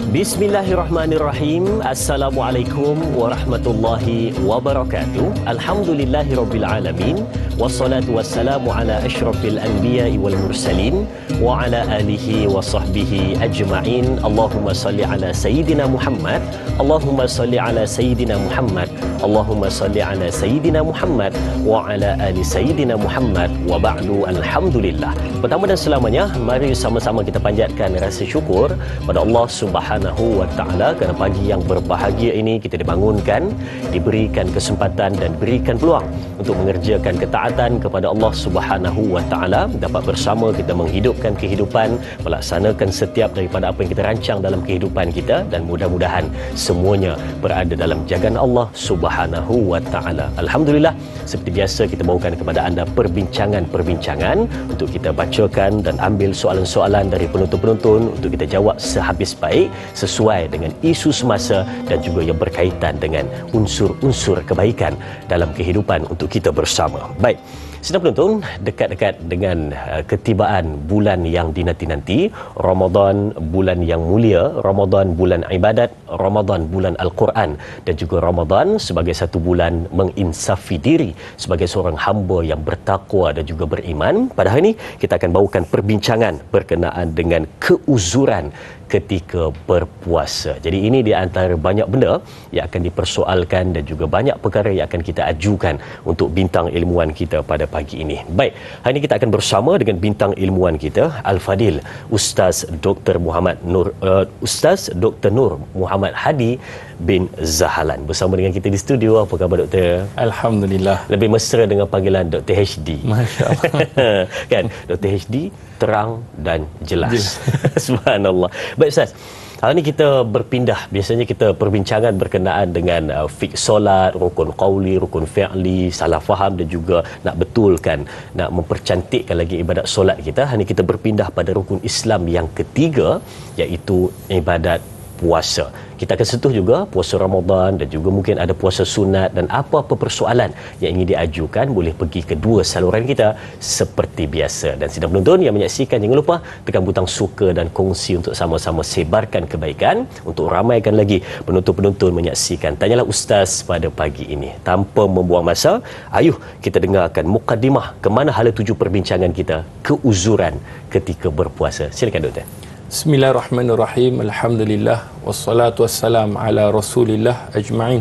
Bismillahirrahmanirrahim. Assalamualaikum warahmatullahi wabarakatuh. Alhamdulillahirabbil alamin. Wassalatu wassalamu ala asyrafil anbiya'i wal mursalin wa ala alihi wa sahbihi ajma'in. Allahumma salli ala sayyidina Muhammad. Allahumma salli ala sayyidina Muhammad. Allahumma salli ala sayyidina Muhammad wa ala ali sayyidina Muhammad wa ba'du. Alhamdulillah. Pertama dan selamanya, mari sama-sama kita panjatkan rasa syukur pada Allah Subhanahu wa taala kerana pagi yang berbahagia ini kita dibangunkan, diberikan kesempatan dan diberikan peluang untuk mengerjakan ketaatan kepada Allah Subhanahu wa taala, dapat bersama kita menghidupkan kehidupan, melaksanakan setiap daripada apa yang kita rancang dalam kehidupan kita, dan mudah-mudahan semuanya berada dalam jagaan Allah Subhanahu wa taala. Alhamdulillah, seperti biasa kita bawakan kepada anda perbincangan-perbincangan untuk kita bacakan dan ambil soalan-soalan dari penonton-penonton untuk kita jawab sehabis baik sesuai dengan isu semasa dan juga yang berkaitan dengan unsur-unsur kebaikan dalam kehidupan untuk kita bersama. Baik, sedang penonton, dekat-dekat dengan ketibaan bulan yang dinanti-nanti, Ramadan, bulan yang mulia, Ramadan bulan ibadat, Ramadan bulan Al-Quran, dan juga Ramadan sebagai satu bulan menginsafi diri sebagai seorang hamba yang bertakwa dan juga beriman. Pada hari ini kita akan bawakan perbincangan berkenaan dengan keuzuran ketika berpuasa. Jadi ini di antara banyak benda yang akan dipersoalkan dan juga banyak perkara yang akan kita ajukan untuk bintang ilmuwan kita pada pagi ini. Baik, hari ini kita akan bersama dengan bintang ilmuwan kita, Al-Fadil Ustaz Dr. Muhammad Nur Ustaz Dr. Nur Muhammad Hadi bin Zahalan bersama dengan kita di studio. Apa khabar Doktor? Alhamdulillah. Lebih mesra dengan panggilan Dr. HD. Masya-Allah. Kan, Dr. HD terang dan jelas. Subhanallah. Baik Ustaz, hari ini kita berpindah. Biasanya kita perbincangan berkenaan dengan fiqh solat, rukun qauli, rukun fi'li, salah faham dan juga nak betulkan, nak mempercantikkan lagi ibadat solat kita. Hari ini kita berpindah pada rukun Islam yang ketiga, iaitu ibadat puasa. Kita akan sentuh juga puasa Ramadan dan juga mungkin ada puasa sunat, dan apa-apa persoalan yang ingin diajukan boleh pergi ke dua saluran kita seperti biasa. Dan sidang penonton yang menyaksikan, jangan lupa tekan butang suka dan kongsi untuk sama-sama sebarkan kebaikan untuk ramaikan lagi penonton-penonton menyaksikan Tanyalah Ustaz pada pagi ini. Tanpa membuang masa, ayuh kita dengarkan mukadimah ke mana hala tuju perbincangan kita, keuzuran ketika berpuasa. Silakan Doktor. Bismillahirrahmanirrahim. Alhamdulillah wassalatu wassalam ala Rasulillah ajma'in.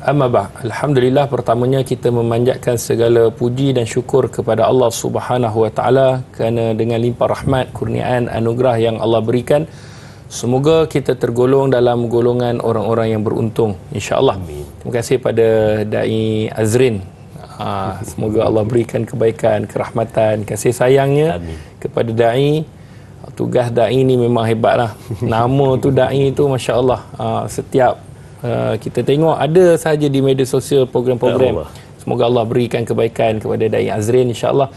Amma ba'. Alhamdulillah, pertamanya kita memanjatkan segala puji dan syukur kepada Allah Subhanahu wa taala kerana dengan limpah rahmat, kurniaan, anugerah yang Allah berikan, semoga kita tergolong dalam golongan orang-orang yang beruntung, insya-Allah. Terima kasih pada Dai Azrin. Semoga Allah berikan kebaikan, kerahmatan, kasih sayangnya. Amin. Kepada dai. Tugas da'i ni memang hebatlah. Nama tu da'i tu masya-Allah. Setiap kita tengok ada saja di media sosial program-program. Semoga Allah berikan kebaikan kepada Dai Azrin insya-Allah,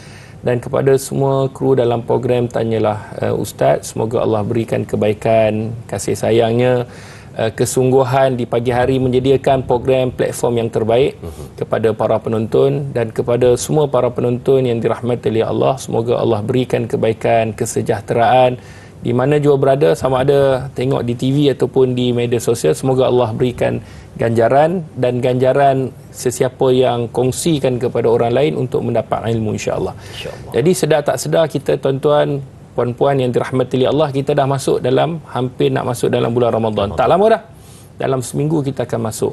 dan kepada semua kru dalam program Tanyalah Ustaz, semoga Allah berikan kebaikan, kasih sayangnya, kesungguhan di pagi hari menyediakan program platform yang terbaik kepada para penonton, dan kepada semua para penonton yang dirahmati oleh Allah, semoga Allah berikan kebaikan, kesejahteraan di mana jua berada, sama ada tengok di TV ataupun di media sosial. Semoga Allah berikan ganjaran, dan ganjaran sesiapa yang kongsikan kepada orang lain untuk mendapat ilmu insya-Allah. Jadi sedar tak sedar kita, tuan-tuan puan-puan yang dirahmati oleh Allah, kita dah masuk dalam, hampir nak masuk dalam bulan Ramadan. Tak lama dah. Dalam seminggu kita akan masuk.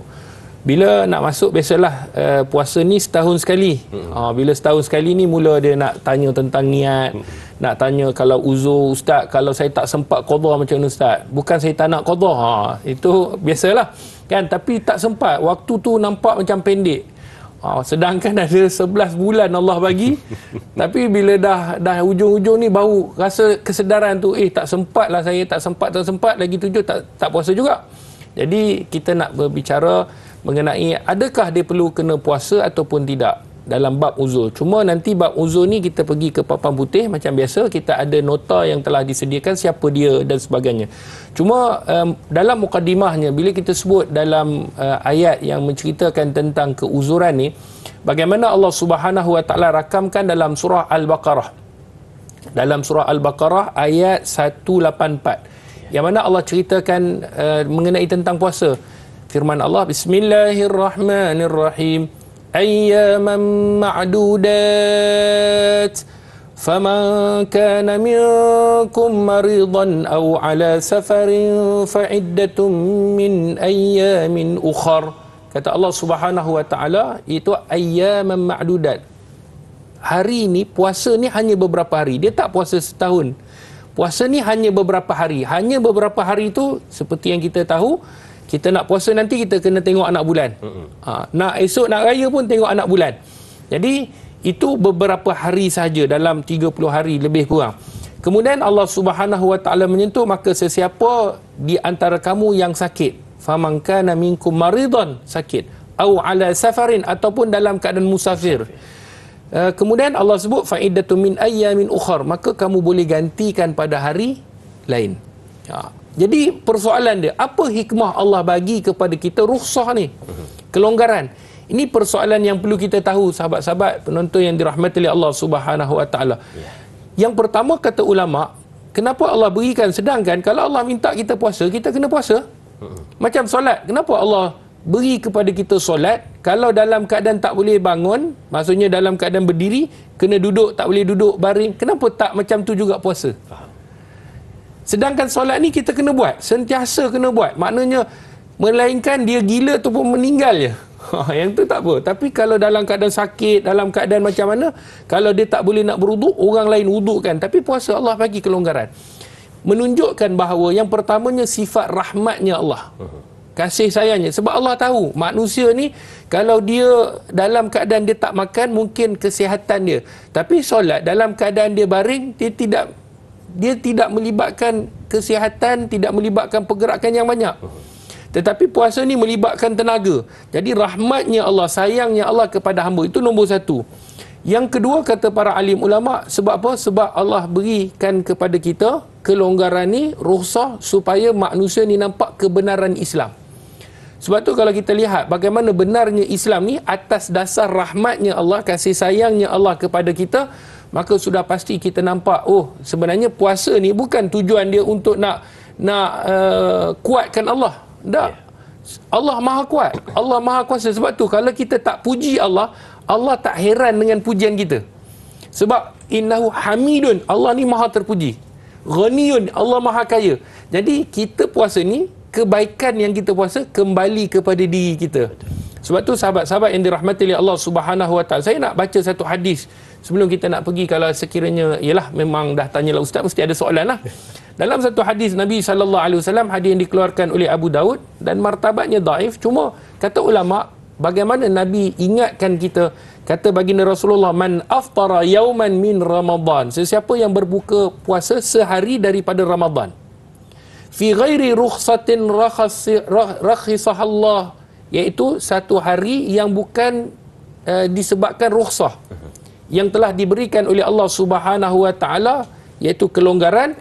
Bila nak masuk, biasalah puasa ni setahun sekali. Bila setahun sekali ni mula dia nak tanya tentang niat, nak tanya kalau uzur, Ustaz, kalau saya tak sempat qada macam mana Ustaz? Bukan saya tak nak qada. Itu biasalah. Kan, tapi tak sempat. Waktu tu nampak macam pendek. Sedangkan ada 11 bulan Allah bagi. Tapi bila dah hujung-hujung ni baru rasa kesedaran tu, tak sempat lah saya, tak sempat lagi 7 tak puasa juga. Jadi kita nak berbicara mengenai adakah dia perlu kena puasa ataupun tidak dalam bab uzur. Cuma nanti bab uzur ni kita pergi ke papan putih macam biasa, kita ada nota yang telah disediakan siapa dia dan sebagainya. Cuma dalam mukadimahnya, bila kita sebut dalam ayat yang menceritakan tentang keuzuran ni, bagaimana Allah Subhanahu wa taala rakamkan dalam surah Al-Baqarah. Dalam surah Al-Baqarah ayat 184. yang mana Allah ceritakan mengenai tentang puasa. Firman Allah, Bismillahirrahmanirrahim, ayyaman ma'dudat, faman kana minkum maridan aw ala safarin fa'iddatun min ayyamin ukhar. Kata Allah Subhanahu wa taala, itu ayyaman ma'dudat. Hari ni, puasa ni hanya beberapa hari. Dia tak puasa setahun. Puasa ni hanya beberapa hari. Hanya beberapa hari tu, seperti yang kita tahu, kita nak puasa nanti kita kena tengok anak bulan. Nak esok nak raya pun tengok anak bulan. Jadi itu beberapa hari saja dalam 30 hari lebih kurang. Kemudian Allah Subhanahu wa taala menyentuh, maka sesiapa di antara kamu yang sakit, faman kana minkum maridan, sakit, au ala safarin, ataupun dalam keadaan musafir. Kemudian Allah sebut fa'iddatun min ayyamin ukhar, maka kamu boleh gantikan pada hari lain. Jadi persoalan dia, apa hikmah Allah bagi kepada kita rukhsah ni, kelonggaran? Ini persoalan yang perlu kita tahu, sahabat-sahabat penonton yang dirahmati oleh Allah Subhanahu wa taala. Yang pertama, kata ulama, kenapa Allah berikan, sedangkan kalau Allah minta kita puasa, kita kena puasa. Macam solat, kenapa Allah beri kepada kita solat? Kalau dalam keadaan tak boleh bangun, maksudnya dalam keadaan berdiri, kena duduk, tak boleh duduk baring, kenapa tak macam tu juga puasa? Sedangkan solat ni kita kena buat, sentiasa kena buat. Maknanya, melainkan dia gila ataupun meninggal je. Yang tu tak apa. Tapi kalau dalam keadaan sakit, dalam keadaan macam mana, kalau dia tak boleh nak berwuduk, orang lain wudukkan. Tapi puasa Allah bagi kelonggaran. Menunjukkan bahawa yang pertamanya sifat rahmatnya Allah, kasih sayangnya. Sebab Allah tahu manusia ni, kalau dia dalam keadaan dia tak makan, mungkin kesihatan dia. Tapi solat dalam keadaan dia baring, dia tidak melibatkan kesihatan, tidak melibatkan pergerakan yang banyak. Tetapi puasa ni melibatkan tenaga. Jadi rahmatnya Allah, sayangnya Allah kepada hamba, itu nombor satu. Yang kedua, kata para alim ulama, sebab apa? Sebab Allah berikan kepada kita kelonggaran ni, rukhsah, supaya manusia ni nampak kebenaran Islam. Sebab tu kalau kita lihat bagaimana benarnya Islam ni atas dasar rahmatnya Allah, kasih sayangnya Allah kepada kita, maka sudah pasti kita nampak, oh sebenarnya puasa ni bukan tujuan dia untuk nak kuatkan Allah. Tak. Allah Maha kuat, Allah Maha kuasa. Sebab tu kalau kita tak puji Allah, Allah tak heran dengan pujian kita. Sebab innahu hamidun, Allah ni maha terpuji. Ghaniyun, Allah maha kaya. Jadi kita puasa ni, kebaikan yang kita puasa kembali kepada diri kita. Sebab tu sahabat-sahabat yang dirahmati oleh Allah Subhanahu wa taala, saya nak baca satu hadis sebelum kita nak pergi. Kalau sekiranya ialah memang dah tanyalah ustaz, mesti ada soalan lah. Dalam satu hadis Nabi SAW, hadis yang dikeluarkan oleh Abu Daud dan martabatnya daif, cuma kata ulama, bagaimana Nabi ingatkan kita, kata baginda Rasulullah, man aftara yauman min Ramadan, sesiapa yang berbuka puasa sehari daripada Ramadan, fi ghairi rukhsatin rakhisahallah, iaitu satu hari yang bukan disebabkan rukhsah, yang telah diberikan oleh Allah Subhanahu wa taala, iaitu kelonggaran.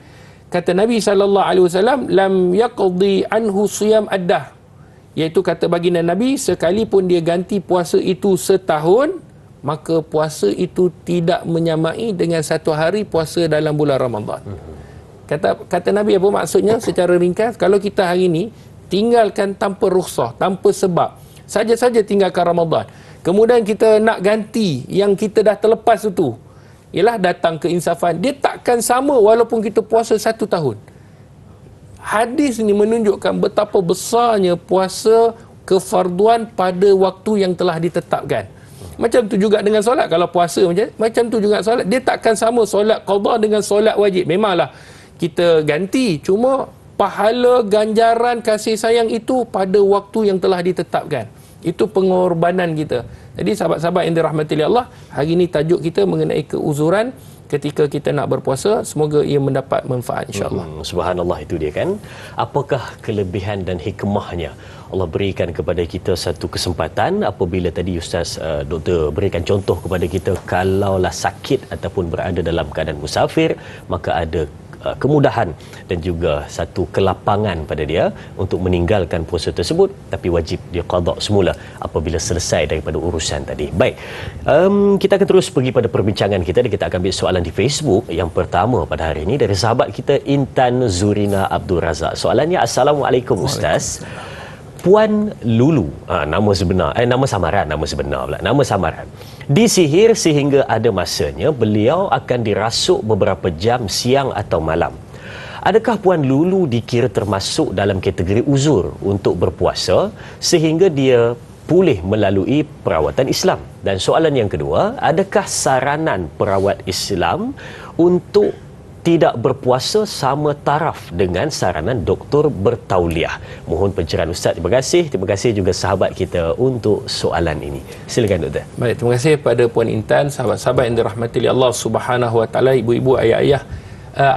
Kata Nabi SAW, lam yaqdi anhu siyam ad-dahr, iaitu kata baginda Nabi, sekalipun dia ganti puasa itu setahun, maka puasa itu tidak menyamai dengan satu hari puasa dalam bulan Ramadan. Kata Nabi apa maksudnya? Secara ringkas, kalau kita hari ini tinggalkan tanpa rukhsah, tanpa sebab, saja-saja tinggalkan Ramadan, kemudian kita nak ganti yang kita dah terlepas itu, ialah datang keinsafan, dia takkan sama walaupun kita puasa 1 tahun. Hadis ni menunjukkan betapa besarnya puasa kefarduan pada waktu yang telah ditetapkan. Macam tu juga dengan solat. Kalau puasa macam tu juga solat, dia takkan sama solat qada dengan solat wajib. Memanglah kita ganti, cuma pahala, ganjaran, kasih sayang itu pada waktu yang telah ditetapkan. Itu pengorbanan kita. Jadi sahabat-sahabat yang dirahmati oleh Allah, hari ini tajuk kita mengenai keuzuran ketika kita nak berpuasa. Semoga ia mendapat manfaat, insya-Allah. Subhanallah, itu dia kan. Apakah kelebihan dan hikmahnya Allah berikan kepada kita satu kesempatan apabila tadi Ustaz Doktor berikan contoh kepada kita, kalaulah sakit ataupun berada dalam keadaan musafir, maka ada kemudahan dan juga satu kelapangan pada dia untuk meninggalkan puasa tersebut, tapi wajib dia qada semula apabila selesai daripada urusan tadi. Baik, kita akan terus pergi pada perbincangan kita dan kita akan ambil soalan di Facebook. Yang pertama pada hari ini dari sahabat kita Intan Zurina Abdul Razak. Soalannya, Assalamualaikum Ustaz. Puan Lulu, nama samaran. Disihir sehingga ada masanya beliau akan dirasuk beberapa jam siang atau malam. Adakah Puan Lulu dikira termasuk dalam kategori uzur untuk berpuasa sehingga dia pulih melalui perawatan Islam? Dan soalan yang kedua, adakah saranan perawat Islam untuk tidak berpuasa sama taraf dengan saranan doktor bertauliah? Mohon pencerahan Ustaz. Terima kasih. Terima kasih juga sahabat kita untuk soalan ini. Silakan Doktor. Baik, terima kasih pada Puan Intan, sahabat-sahabat yang dirahmati Allah Subhanahu Wa Taala, ibu-ibu, ayah-ayah.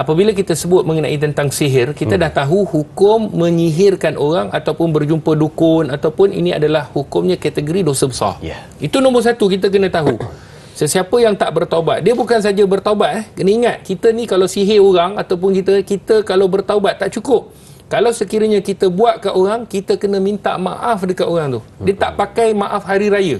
Apabila kita sebut mengenai tentang sihir, kita dah tahu hukum menyihirkan orang ataupun berjumpa dukun, ataupun ini adalah hukumnya kategori dosa besar. Itu nombor satu kita kena tahu. Sesiapa yang tak bertaubat, dia bukan saja bertaubat. Kena ingat, kita ni kalau sihir orang ataupun kita kalau bertaubat tak cukup. Kalau sekiranya kita buat kat orang, kita kena minta maaf dekat orang tu. Dia tak pakai maaf hari raya.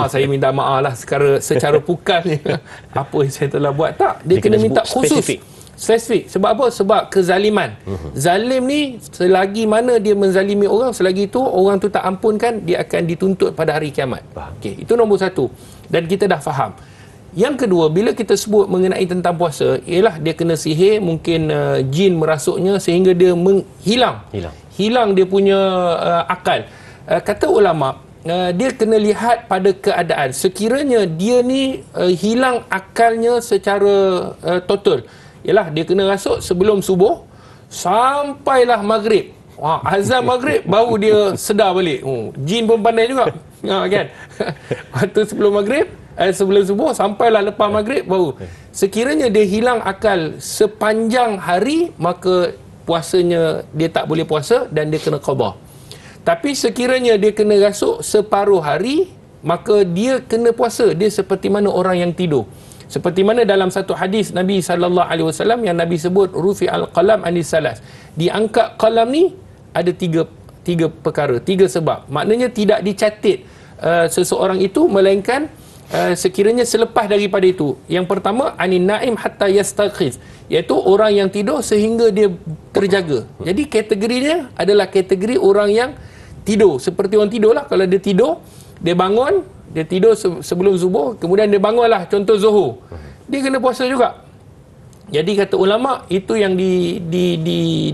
Saya minta maaf lah secara pukal ni. Apa yang saya telah buat. Tak, dia kena minta khusus. Spesifik. Sebab apa? Sebab kezaliman. Zalim ni, selagi mana dia menzalimi orang, selagi itu orang tu tak ampunkan, dia akan dituntut pada hari kiamat. Okey, itu nombor satu. Dan kita dah faham. Yang kedua, bila kita sebut mengenai tentang puasa, ialah dia kena sihir, mungkin jin merasuknya sehingga dia hilang dia punya akal. Kata ulama, dia kena lihat pada keadaan. Sekiranya dia ni hilang akalnya secara total, ialah dia kena rasuk sebelum subuh sampailah maghrib. Azan maghrib baru dia sedar balik. Jin pun pandai juga. Kan? Waktu sebelum maghrib, sebelum subuh sampailah lepas maghrib baru. Sekiranya dia hilang akal sepanjang hari, maka puasanya dia tak boleh puasa dan dia kena qada. Tapi sekiranya dia kena rasuk separuh hari, maka dia kena puasa. Dia seperti mana orang yang tidur. Seperti mana dalam satu hadis Nabi SAW yang Nabi sebut, rufi al-qalam anis salas. Diangkat qalam ni ada tiga perkara, tiga sebab. Maknanya tidak dicatat seseorang itu, melainkan sekiranya selepas daripada itu. Yang pertama, anin naim hatta yastaghiz, iaitu orang yang tidur sehingga dia terjaga. Jadi kategorinya adalah kategori orang yang tidur. Seperti orang tidur lah. Kalau dia tidur, dia bangun, dia tidur sebelum subuh, kemudian dia bangunlah, contoh zuhur, dia kena puasa juga. Jadi kata ulama, itu yang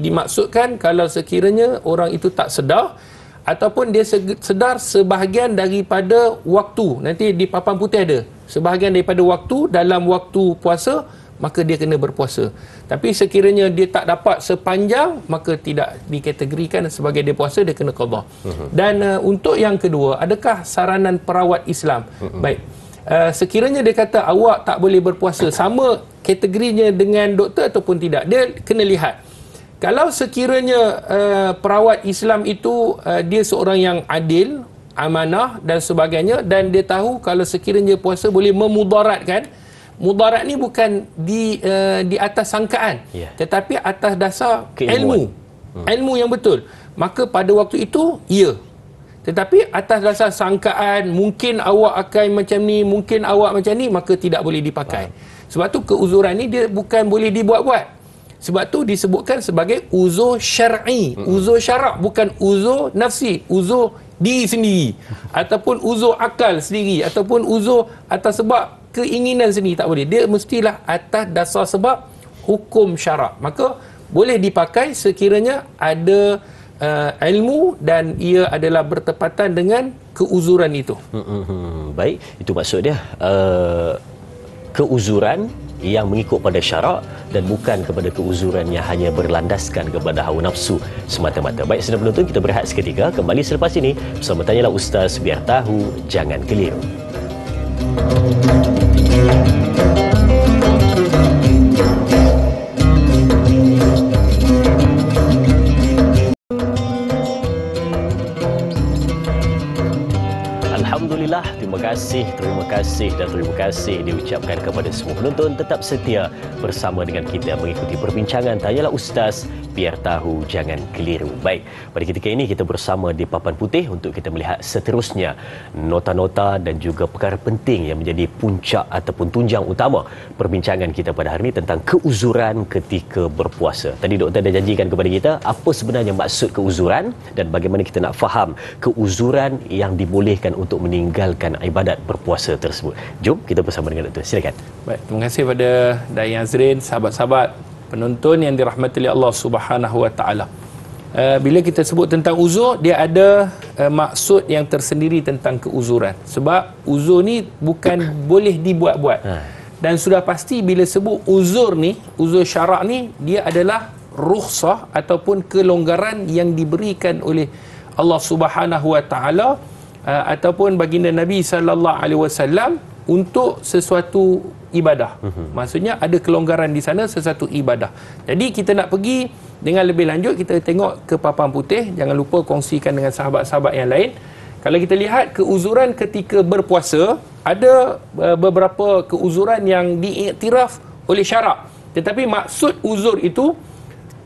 dimaksudkan kalau sekiranya orang itu tak sedar, ataupun dia sedar sebahagian daripada waktu. Nanti di papan putih ada sebahagian daripada waktu dalam waktu puasa, maka dia kena berpuasa. Tapi sekiranya dia tak dapat sepanjang, maka tidak dikategorikan sebagai dia puasa, dia kena qada. Dan untuk yang kedua, adakah saranan perawat Islam? Baik, sekiranya dia kata awak tak boleh berpuasa, sama kategorinya dengan doktor ataupun tidak, dia kena lihat. Kalau sekiranya perawat Islam itu dia seorang yang adil, amanah dan sebagainya, dan dia tahu kalau sekiranya puasa boleh memudaratkan, mudarat ni bukan di atas sangkaan, tetapi atas dasar ilmu yang betul, maka pada waktu itu ya. Tetapi atas dasar sangkaan, mungkin awak akan macam ni, mungkin awak macam ni, maka tidak boleh dipakai. Sebab tu keuzuran ni dia bukan boleh dibuat-buat. Sebab tu disebutkan sebagai uzur syar'i. Uzur syarak, bukan uzur nafsi, uzur diri sendiri, ataupun uzur akal sendiri, ataupun uzur atas sebab keinginan sendiri, tak boleh. Dia mestilah atas dasar sebab hukum syarak. Maka boleh dipakai sekiranya ada ilmu dan ia adalah bertepatan dengan keuzuran itu. Baik, itu maksud dia keuzuran yang mengikut pada syarak dan bukan kepada keuzuran yang hanya berlandaskan kepada hawa nafsu semata-mata. Baik, sedang penonton, kita berehat seketika. Kembali selepas ini bersama Tanyalah Ustaz, biar tahu jangan keliru. Alhamdulillah, terima terima kasih dan terima kasih diucapkan kepada semua penonton tetap setia bersama dengan kita mengikuti perbincangan Tanyalah Ustaz, biar tahu jangan keliru. Baik, pada ketika ini kita bersama di Papan Putih untuk kita melihat seterusnya nota-nota dan juga perkara penting yang menjadi puncak ataupun tunjang utama perbincangan kita pada hari ini tentang keuzuran ketika berpuasa. Tadi doktor dah janjikan kepada kita apa sebenarnya maksud keuzuran dan bagaimana kita nak faham keuzuran yang dibolehkan untuk meninggalkan ibadat berpuasa tersebut. Jom kita bersama dengan doktor. Silakan. Baik, terima kasih pada Dai Azrin, sahabat-sahabat penonton yang dirahmati oleh Allah Subhanahu Wa Taala. Bila kita sebut tentang uzur, dia ada maksud yang tersendiri tentang keuzuran. Sebab uzur ni bukan boleh dibuat-buat. Dan sudah pasti bila sebut uzur ni, uzur syarak ni, dia adalah rukhsah ataupun kelonggaran yang diberikan oleh Allah Subhanahu Wa Taala ataupun baginda Nabi sallallahu alaihi wasallam untuk sesuatu ibadah. Maksudnya ada kelonggaran di sana sesuatu ibadah. Jadi kita nak pergi dengan lebih lanjut, kita tengok ke Papan Putih. Jangan lupa kongsikan dengan sahabat-sahabat yang lain. Kalau kita lihat keuzuran ketika berpuasa, ada beberapa keuzuran yang diiktiraf oleh syarak. Tetapi maksud uzur itu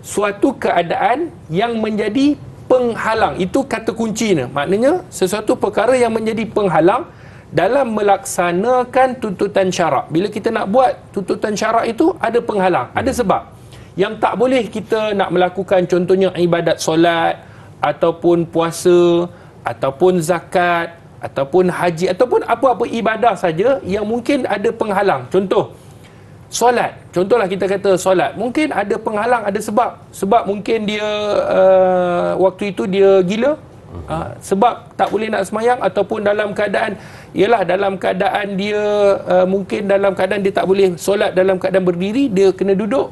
suatu keadaan yang menjadi penghalang. Itu kata kuncinya. Maknanya sesuatu perkara yang menjadi penghalang dalam melaksanakan tuntutan syarak. Bila kita nak buat tuntutan syarak itu ada penghalang, ada sebab. Yang tak boleh kita nak melakukan contohnya ibadat solat ataupun puasa ataupun zakat ataupun haji ataupun apa-apa ibadah saja yang mungkin ada penghalang. Contoh solat. Contohlah kita kata solat. Mungkin ada penghalang, ada sebab. Sebab mungkin dia waktu itu dia gila. Sebab tak boleh nak semayang ataupun dalam keadaan dalam keadaan dia mungkin dalam keadaan dia tak boleh solat dalam keadaan berdiri, dia kena duduk,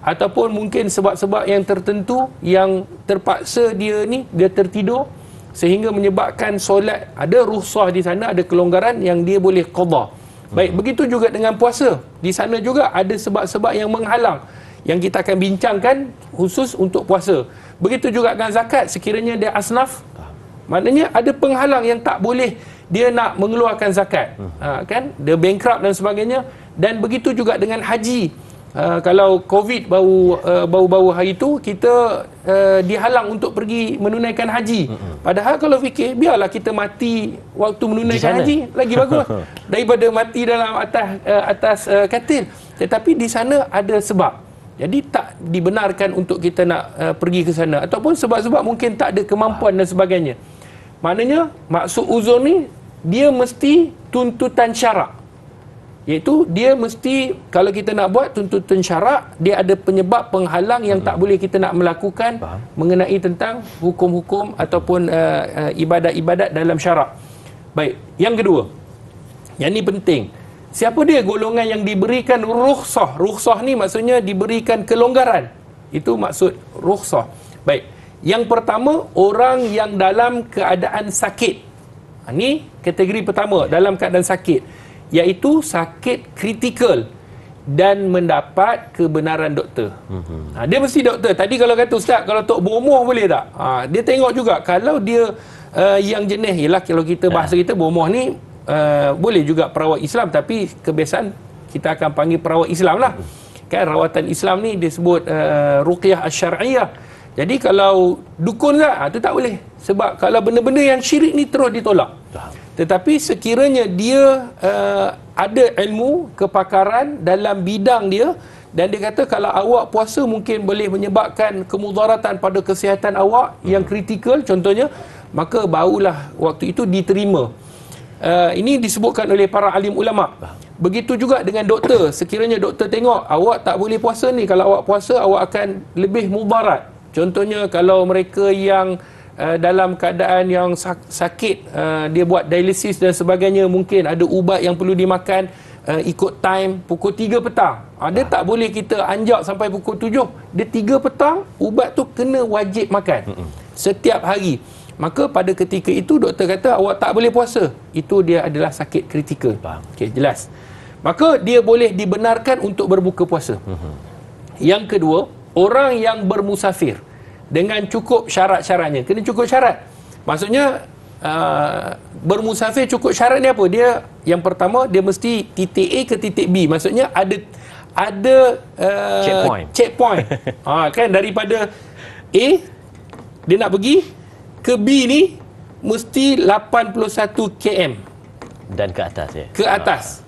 ataupun mungkin sebab-sebab yang tertentu yang terpaksa dia tertidur sehingga menyebabkan solat ada rukhsah di sana, ada kelonggaran yang dia boleh qada. Baik, begitu juga dengan puasa. Di sana juga ada sebab-sebab yang menghalang yang kita akan bincangkan khusus untuk puasa. Begitu juga dengan zakat, sekiranya dia asnaf, maknanya ada penghalang yang tak boleh dia nak mengeluarkan zakat, kan, dia bankrupt dan sebagainya. Dan begitu juga dengan haji. Kalau COVID baru hari itu kita dihalang untuk pergi menunaikan haji. Padahal kalau fikir, biarlah kita mati waktu menunaikan haji lagi bagus daripada mati dalam atas katil. Tetapi di sana ada sebab. Jadi tak dibenarkan untuk kita nak pergi ke sana, ataupun sebab-sebab mungkin tak ada kemampuan dan sebagainya. Maknanya maksud uzur ni dia mesti tuntutan syarak. Iaitu dia mesti, kalau kita nak buat tuntutan syarak, dia ada penyebab penghalang yang tak boleh kita nak melakukan mengenai tentang hukum-hukum ataupun ibadat-ibadat dalam syarak. Baik, yang kedua, yang ni penting. Siapa dia golongan yang diberikan rukhsah? Rukhsah ni maksudnya diberikan kelonggaran. Itu maksud rukhsah. Baik. Yang pertama, orang yang dalam keadaan sakit. Ini kategori pertama, dalam keadaan sakit. Iaitu sakit kritikal dan mendapat kebenaran doktor. Dia mesti doktor. Tadi kalau kata ustaz, kalau tok bomoh boleh tak? Dia tengok juga. Kalau dia yang jenis, ialah kalau kita bahasa kita bomoh ni, boleh juga perawat Islam, tapi kebiasaan kita akan panggil perawat Islam lah. Kan rawatan Islam ni disebut ruqyah asy-syar'iyyah. Jadi kalau dukun lah, itu tak boleh. Sebab kalau benda-benda yang syirik ni terus ditolak. Tetapi sekiranya dia ada ilmu, kepakaran dalam bidang dia, dan dia kata kalau awak puasa mungkin boleh menyebabkan kemudaratan pada kesihatan awak yang kritikal contohnya, maka barulah waktu itu diterima. Ini disebutkan oleh para alim ulama. Begitu juga dengan doktor. Sekiranya doktor tengok awak tak boleh puasa ni, kalau awak puasa awak akan lebih mudarat. Contohnya kalau mereka yang dalam keadaan yang sakit, dia buat dialisis dan sebagainya, mungkin ada ubat yang perlu dimakan ikut time pukul 3 petang. Dia tak boleh kita anjak sampai pukul 7. Dia 3 petang ubat tu kena wajib makan setiap hari. Maka pada ketika itu doktor kata awak tak boleh puasa. Itu dia adalah sakit kritikal. Okey, jelas. Maka dia boleh dibenarkan untuk berbuka puasa. Yang kedua, orang yang bermusafir dengan cukup syarat-syaratnya. Kena cukup syarat. Maksudnya bermusafir cukup syarat ni apa? Dia yang pertama dia mesti titik A ke titik B. Maksudnya ada checkpoint. Kan daripada A dia nak pergi ke B ni mesti 81 km dan ke atas ya. Ke atas.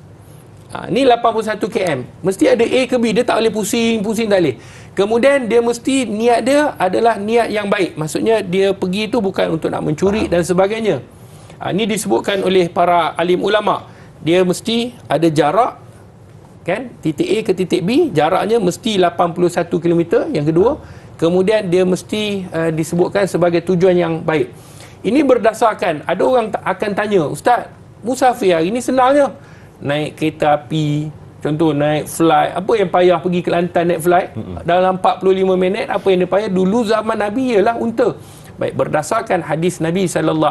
Ni 81 km. Mesti ada A ke B, dia tak boleh pusing tak boleh. Kemudian dia mesti niat dia adalah niat yang baik. Maksudnya dia pergi tu bukan untuk nak mencuri dan sebagainya. Ni disebutkan oleh para alim ulama. Dia mesti ada jarak, kan, titik A ke titik B, jaraknya mesti 81 km yang kedua. Kemudian dia mesti disebutkan sebagai tujuan yang baik. Ini berdasarkan, ada orang akan tanya, Ustaz, musafir hari ni senangnya naik kereta api, contoh naik flight, apa yang payah pergi ke Kelantan naik flight dalam 45 minit, apa yang dia payah? Dulu zaman Nabi ialah unta. Baik, berdasarkan hadis Nabi SAW,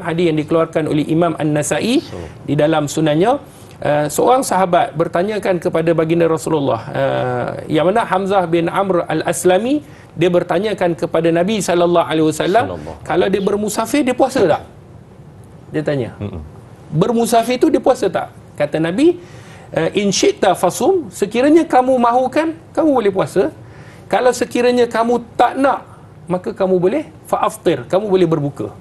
hadis yang dikeluarkan oleh Imam An-Nasai di dalam sunannya, seorang sahabat bertanyakan kepada baginda Rasulullah, yang mana Hamzah bin Amr Al-Aslami, dia bertanyakan kepada Nabi SAW, kalau dia bermusafir dia puasa tak? Dia tanya, bermusafir tu dia puasa tak? Kata Nabi, in syi'ta fasum, sekiranya kamu mahukan, kamu boleh puasa. Kalau sekiranya kamu tak nak, maka kamu boleh fa'aftir, kamu boleh berbuka.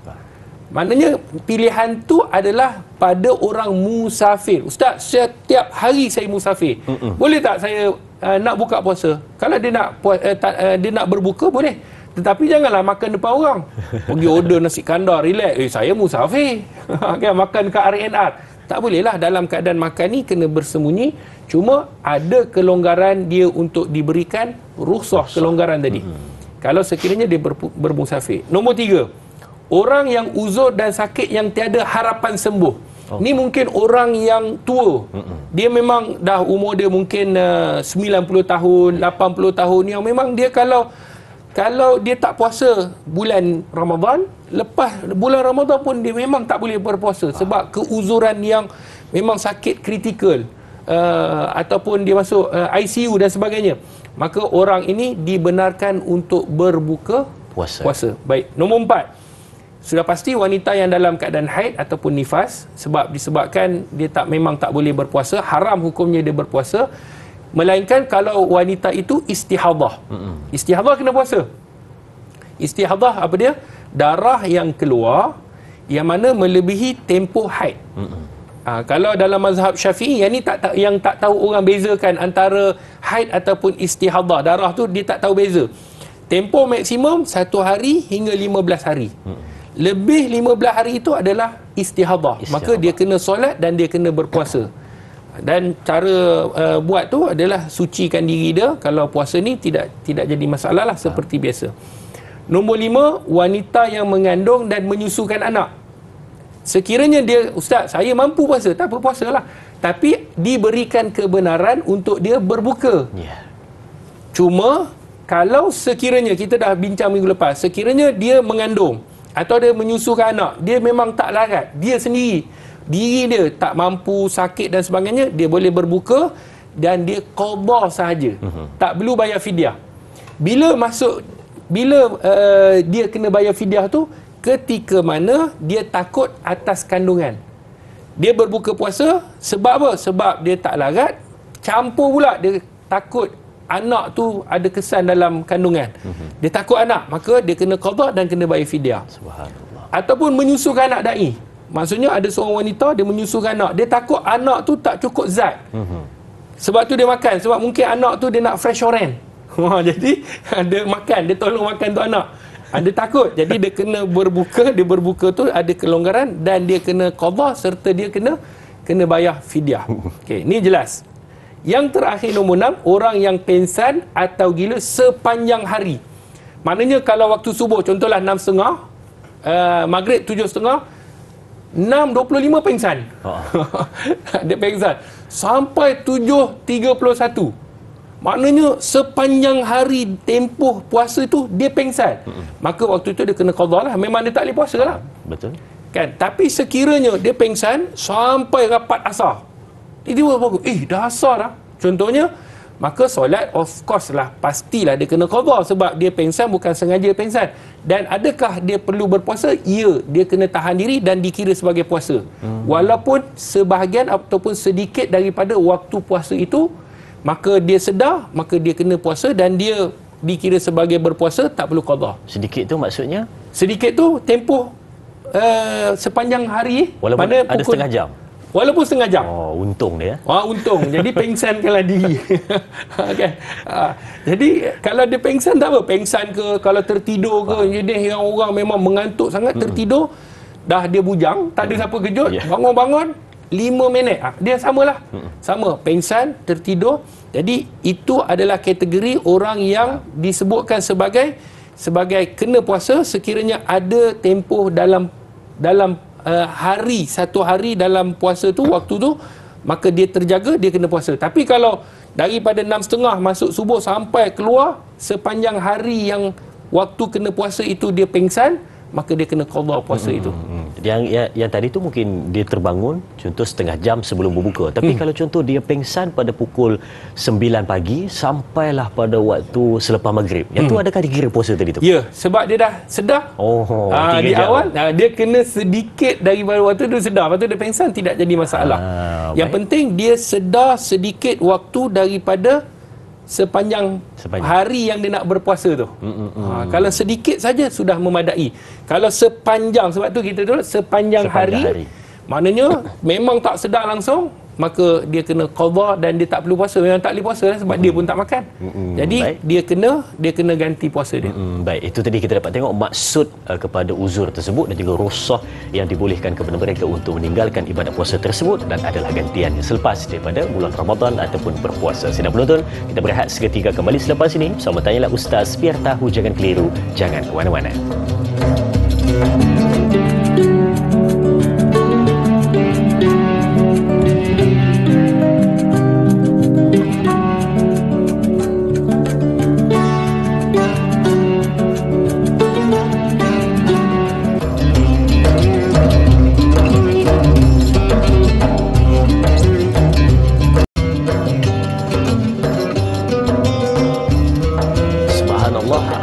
Maknanya pilihan tu adalah pada orang musafir. Ustaz, setiap hari saya musafir, boleh tak saya nak buka puasa? Kalau dia nak dia nak berbuka, boleh. Tetapi janganlah makan depan orang. Pergi order nasi kandar, relax. Saya musafir. Kan, makan kat RNR. Tak bolehlah, dalam keadaan makan ni kena bersembunyi. Cuma ada kelonggaran dia untuk diberikan rukhsah, kelonggaran tadi. Kalau sekiranya dia bermusafir. Nombor 3, orang yang uzur dan sakit yang tiada harapan sembuh. Ni mungkin orang yang tua. Dia memang dah umur dia mungkin 90 tahun, 80 tahun, yang memang dia kalau dia tak puasa bulan Ramadan, lepas bulan Ramadan pun dia memang tak boleh berpuasa sebab keuzuran yang memang sakit kritikal, ataupun dia masuk ICU dan sebagainya. Maka orang ini dibenarkan untuk berbuka puasa. Baik, nombor 4, sudah pasti wanita yang dalam keadaan haid ataupun nifas, sebab disebabkan dia memang tak boleh berpuasa, haram hukumnya dia berpuasa, melainkan kalau wanita itu istihadah. Istihadah kena puasa. Istihadah apa dia? Darah yang keluar yang mana melebihi tempoh haid. Kalau dalam mazhab Syafi'i, yang tak tahu orang bezakan antara haid ataupun istihadah, darah tu dia tak tahu beza. Tempoh maksimum 1 hari hingga 15 hari. Lebih 15 hari itu adalah istihadah. Maka dia kena solat dan dia kena berpuasa. Dan cara buat tu adalah sucikan diri dia. Kalau puasa ni tidak jadi masalah lah, seperti biasa. Nombor 5, wanita yang mengandung dan menyusukan anak. Sekiranya dia, Ustaz, saya mampu puasa, tak apa, puasalah. Tapi diberikan kebenaran untuk dia berbuka. Cuma kalau sekiranya, kita dah bincang minggu lepas, sekiranya dia mengandung atau dia menyusukan anak, dia memang tak larat, dia sendiri, diri dia tak mampu, sakit dan sebagainya, dia boleh berbuka dan dia qada sahaja. Tak perlu bayar fidyah. Bila dia kena bayar fidyah tu ketika mana dia takut atas kandungan. Dia berbuka puasa sebab apa? Sebab dia tak larat, campur pula dia takut anak tu ada kesan dalam kandungan. Dia takut anak, maka dia kena qada dan kena bayar fidyah. Subhanallah. Ataupun menyusukan anak da'i. Maksudnya ada seorang wanita, dia menyusukan anak, dia takut anak tu tak cukup zat. Sebab tu dia makan, sebab mungkin anak tu dia nak fresh orange. Jadi dia makan, dia tolong makan tu anak. Dia takut, jadi dia kena berbuka. Dia berbuka tu ada kelonggaran dan dia kena qada serta dia kena bayar fidyah. Okey, ni jelas. Yang terakhir nombor 6, orang yang pengsan atau gila sepanjang hari. Maknanya kalau waktu subuh contohlah 6.30, maghrib 7.30, 6.25 pengsan. Dia pengsan sampai 7.31. Maknanya sepanjang hari tempoh puasa tu dia pengsan. Maka waktu itu dia kena qada lah. Memang dia tak boleh puasa lah. Betul. Kan? Tapi sekiranya dia pengsan sampai rapat asar, dia baru, dah asar dah. Contohnya maka solat of course lah, pastilah dia kena qada sebab dia pengsan bukan sengaja pengsan. Dan adakah dia perlu berpuasa? Ya, dia kena tahan diri dan dikira sebagai puasa. Walaupun sebahagian ataupun sedikit daripada waktu puasa itu, maka dia sedar, maka dia kena puasa dan dia dikira sebagai berpuasa, tak perlu qada. Sedikit tu maksudnya? Sedikit tu tempoh sepanjang hari. Walaupun ada setengah jam? Walaupun setengah jam. Oh, untung dia. Untung. Jadi pengsankanlah diri. Okay. Jadi kalau dia pengsan tak apa. Pengsan ke, kalau tertidur ke. Jadi yang orang memang mengantuk sangat, tertidur, dah dia bujang, tak ada siapa kejut, bangun-bangun 5 minit. Dia samalah. Sama, pengsan, tertidur. Jadi itu adalah kategori orang yang disebutkan sebagai kena puasa sekiranya ada tempoh dalam hari, satu hari dalam puasa tu, waktu tu, maka dia terjaga, dia kena puasa. Tapi kalau daripada 6.30 masuk subuh sampai keluar, sepanjang hari yang waktu kena puasa itu dia pengsan, maka dia kena qada puasa itu. Yang tadi tu mungkin dia terbangun contoh setengah jam sebelum berbuka. Tapi kalau contoh dia pengsan pada pukul 9 pagi sampailah pada waktu selepas maghrib. Yang tu adakah dikira puasa tadi tu? Ya, sebab dia dah sedar. Di awal dia kena sedikit daripada waktu tu sedar. Lepas tu dia pengsan, tidak jadi masalah. Yang penting dia sedar sedikit waktu daripada sepanjang hari yang dia nak berpuasa tu. Kalau sedikit saja sudah memadai. Kalau sepanjang, sebab tu kita dulu sepanjang hari, maknanya memang tak sedar langsung, maka dia kena qada dan dia tak perlu puasa. Memang tak boleh puasa lah, sebab dia pun tak makan. Jadi dia kena ganti puasa dia. Baik, itu tadi kita dapat tengok maksud kepada uzur tersebut dan juga rukhsah yang dibolehkan kepada mereka untuk meninggalkan ibadat puasa tersebut dan adalah gantiannya selepas daripada bulan Ramadan ataupun berpuasa. Sidang penonton, kita berehat seketika, kembali selepas ini. Sama tanyalah Ustaz, biar tahu, jangan keliru, jangan ke mana-mana.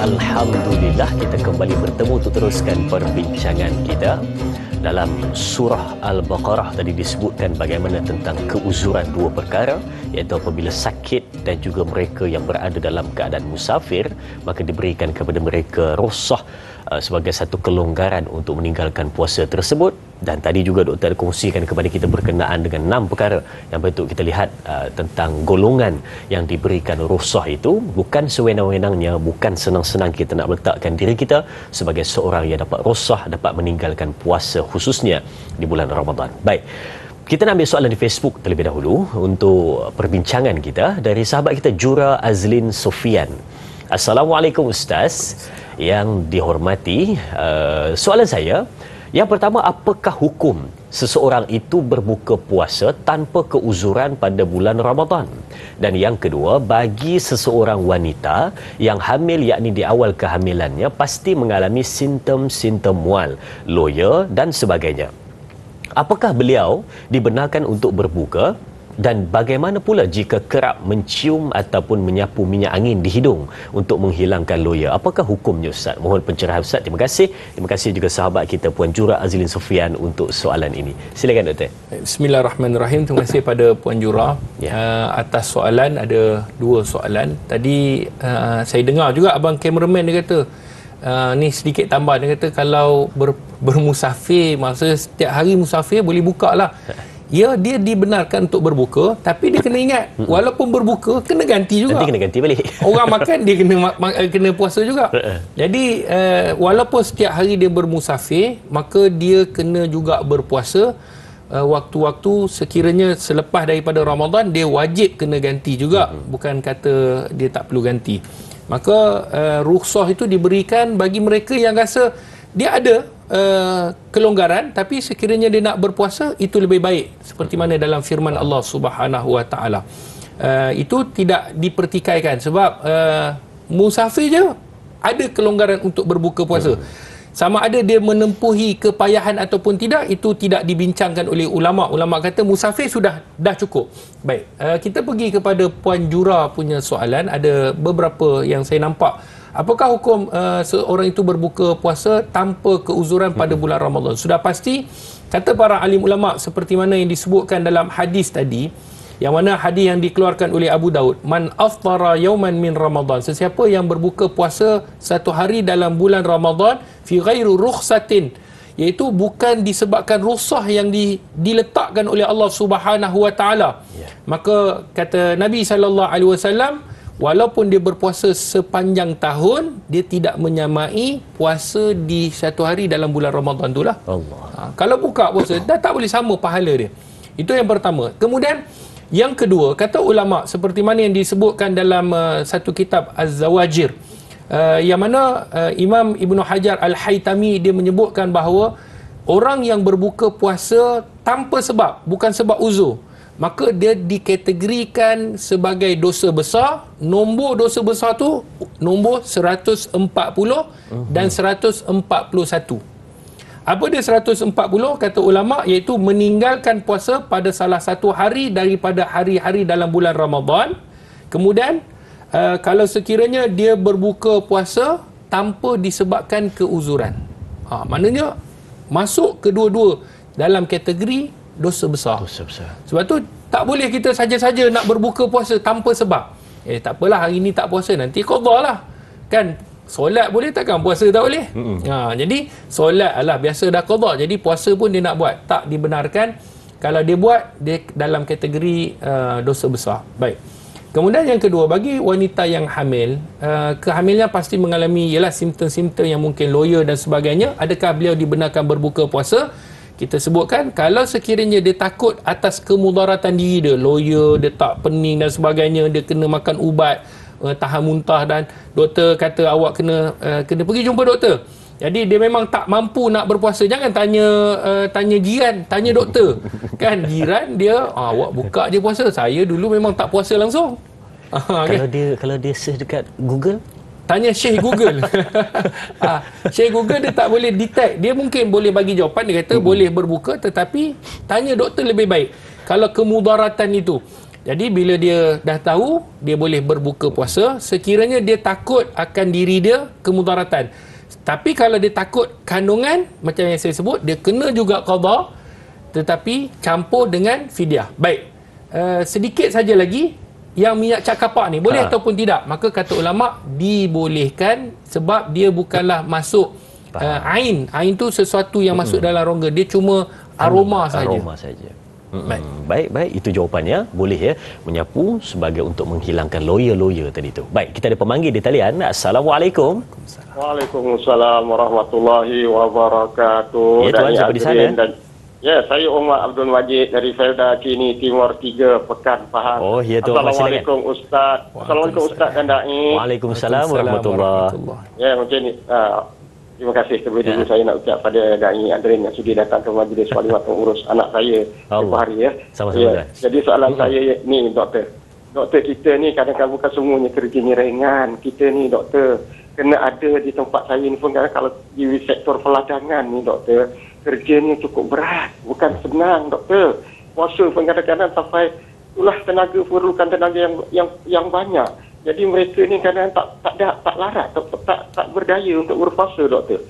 Alhamdulillah, kita kembali bertemu untuk teruskan perbincangan kita. Dalam surah Al-Baqarah tadi disebutkan bagaimana tentang keuzuran dua perkara, iaitu apabila sakit dan juga mereka yang berada dalam keadaan musafir, maka diberikan kepada mereka rukhsah sebagai satu kelonggaran untuk meninggalkan puasa tersebut. Dan tadi juga doktor kongsikan kepada kita berkenaan dengan 6 perkara yang betul kita lihat tentang golongan yang diberikan rukhsah itu bukan sewenang-wenangnya, bukan senang-senang kita nak letakkan diri kita sebagai seorang yang dapat rukhsah, dapat meninggalkan puasa khususnya di bulan Ramadan. Baik, kita nak ambil soalan di Facebook terlebih dahulu untuk perbincangan kita dari sahabat kita Jura Azlin Sofian. Assalamualaikum Ustaz yang dihormati. Soalan saya, yang pertama, apakah hukum seseorang itu berbuka puasa tanpa keuzuran pada bulan Ramadan? Dan yang kedua, bagi seseorang wanita yang hamil, yakni di awal kehamilannya pasti mengalami simptom-simptom mual, loya dan sebagainya, apakah beliau dibenarkan untuk berbuka? Dan bagaimana pula jika kerap mencium ataupun menyapu minyak angin di hidung untuk menghilangkan loya? Apakah hukumnya Ustaz? Mohon pencerahan Ustaz. Terima kasih. Terima kasih juga sahabat kita Puan Jura Azlin Sofian untuk soalan ini. Silakan Doktor. Bismillahirrahmanirrahim. Terima kasih pada Puan Jura atas soalan. Ada 2 soalan. Tadi saya dengar juga abang kameraman dia kata ni sedikit tambah, dia kata kalau bermusafir, masa setiap hari musafir boleh buka lah. Ya, dia dibenarkan untuk berbuka, tapi dia kena ingat walaupun berbuka kena ganti juga. Nanti kena ganti balik. Orang makan dia kena puasa juga. Jadi walaupun setiap hari dia bermusafir, maka dia kena juga berpuasa waktu-waktu sekiranya selepas daripada Ramadan, dia wajib kena ganti juga. Bukan kata dia tak perlu ganti. Maka rukhsah itu diberikan bagi mereka yang rasa dia ada kelonggaran, tapi sekiranya dia nak berpuasa, itu lebih baik, seperti mana dalam firman Allah Subhanahu Wa Taala. Itu tidak dipertikaikan sebab musafir je ada kelonggaran untuk berbuka puasa. sama ada dia menempuhi kepayahan ataupun tidak, itu tidak dibincangkan oleh ulama. Ulama kata musafir dah cukup. Baik, kita pergi kepada Puan Jura punya soalan. Ada beberapa yang saya nampak. Apakah hukum seorang itu berbuka puasa tanpa keuzuran pada bulan Ramadan? Sudah pasti, kata para alim ulama seperti mana yang disebutkan dalam hadis tadi, yang mana hadis yang dikeluarkan oleh Abu Daud, man aftara yauman min Ramadan, sesiapa yang berbuka puasa satu hari dalam bulan Ramadan fi ghairu rukhsatin, iaitu bukan disebabkan rukhsah yang diletakkan oleh Allah Subhanahu wa taala, maka kata Nabi sallallahu alaihi wasallam, walaupun dia berpuasa sepanjang tahun, dia tidak menyamai puasa di satu hari dalam bulan Ramadan itulah. Allah. Kalau buka puasa dah tak boleh sama pahala dia. Itu yang pertama. Kemudian yang kedua, kata ulama seperti mana yang disebutkan dalam satu kitab Az-Zawajir, yang mana Imam Ibn Hajar Al-Haytami dia menyebutkan bahawa orang yang berbuka puasa tanpa sebab, bukan sebab uzur, maka dia dikategorikan sebagai dosa besar. Nombor dosa besar tu nombor 140 dan 141. Apa dia 140? Kata ulama, iaitu meninggalkan puasa pada salah satu hari daripada hari-hari dalam bulan Ramadan. Kemudian kalau sekiranya dia berbuka puasa tanpa disebabkan keuzuran, maknanya masuk kedua-dua dalam kategori dosa besar. Sebab tu tak boleh kita saja-saja nak berbuka puasa tanpa sebab. Tak apalah, hari ni tak puasa, nanti qada lah. Kan, solat boleh, takkan puasa tak boleh? Jadi solat alah biasa dah qada, jadi puasa pun dia nak buat, tak dibenarkan. Kalau dia buat, dia dalam kategori dosa besar. Baik. Kemudian yang kedua, bagi wanita yang hamil, kehamilan pasti mengalami ialah simptom-simptom yang mungkin loya dan sebagainya. Adakah beliau dibenarkan berbuka puasa? Kita sebutkan, kalau sekiranya dia takut atas kemudaratan diri dia, loya, dia tak pening dan sebagainya, dia kena makan ubat tahan muntah dan doktor kata awak kena pergi jumpa doktor. Jadi dia memang tak mampu nak berpuasa, jangan tanya jiran, tanya doktor. Kan jiran dia, awak buka je puasa, saya dulu memang tak puasa langsung. Kalau dia search dekat Google, tanya Syekh Google. Syekh Google dia tak boleh detect. Dia mungkin boleh bagi jawapan, dia kata boleh berbuka, tetapi tanya doktor lebih baik kalau kemudaratan itu. Jadi bila dia dah tahu, dia boleh berbuka puasa sekiranya dia takut akan diri dia kemudaratan. Tapi kalau dia takut kandungan, macam yang saya sebut, dia kena juga qada, tetapi campur dengan fidyah. Baik, sedikit saja lagi, yang minyak cat kapak ni boleh ataupun tidak? Maka kata ulama dibolehkan, sebab dia bukanlah masuk ain. Ain tu sesuatu yang masuk dalam rongga, dia cuma aroma saja. Baik, itu jawapannya. Boleh ya, menyapu sebagai untuk menghilangkan loya-loya tadi tu. Baik, kita ada pemanggil di talian. Assalamualaikum. Waalaikumsalam warahmatullahi wabarakatuh. Ya, tuan, siapa di sana? Ya, saya Umar Abdul Majid dari Felda Kini Timur 3 Pekan Pahang. Oh, ya tuan. Assalamualaikum Ustaz. Assalamualaikum Ustaz dan Da'i. Waalaikumsalam warahmatullahi. Ya, macam ni. Terima kasih terlebih dulu saya nak ucap pada Da'i Adrin yang sudi datang ke majlis walimat mengurus anak saya beberapa hari ya. Sama-sama. Jadi soalan saya ni doktor. Doktor kita ni kadang-kadang bukan semuanya kerjanya ringan. Kita ni doktor kena ada di tempat saya ni pun kalau di sektor peladangan ni doktor, kerjanya cukup berat, bukan senang doktor. Puasa pun kadang-kadang sampai itulah tenaga, perlukan tenaga yang banyak. Jadi mereka ni kadang tak larat, tak berdaya untuk berpuasa doktor.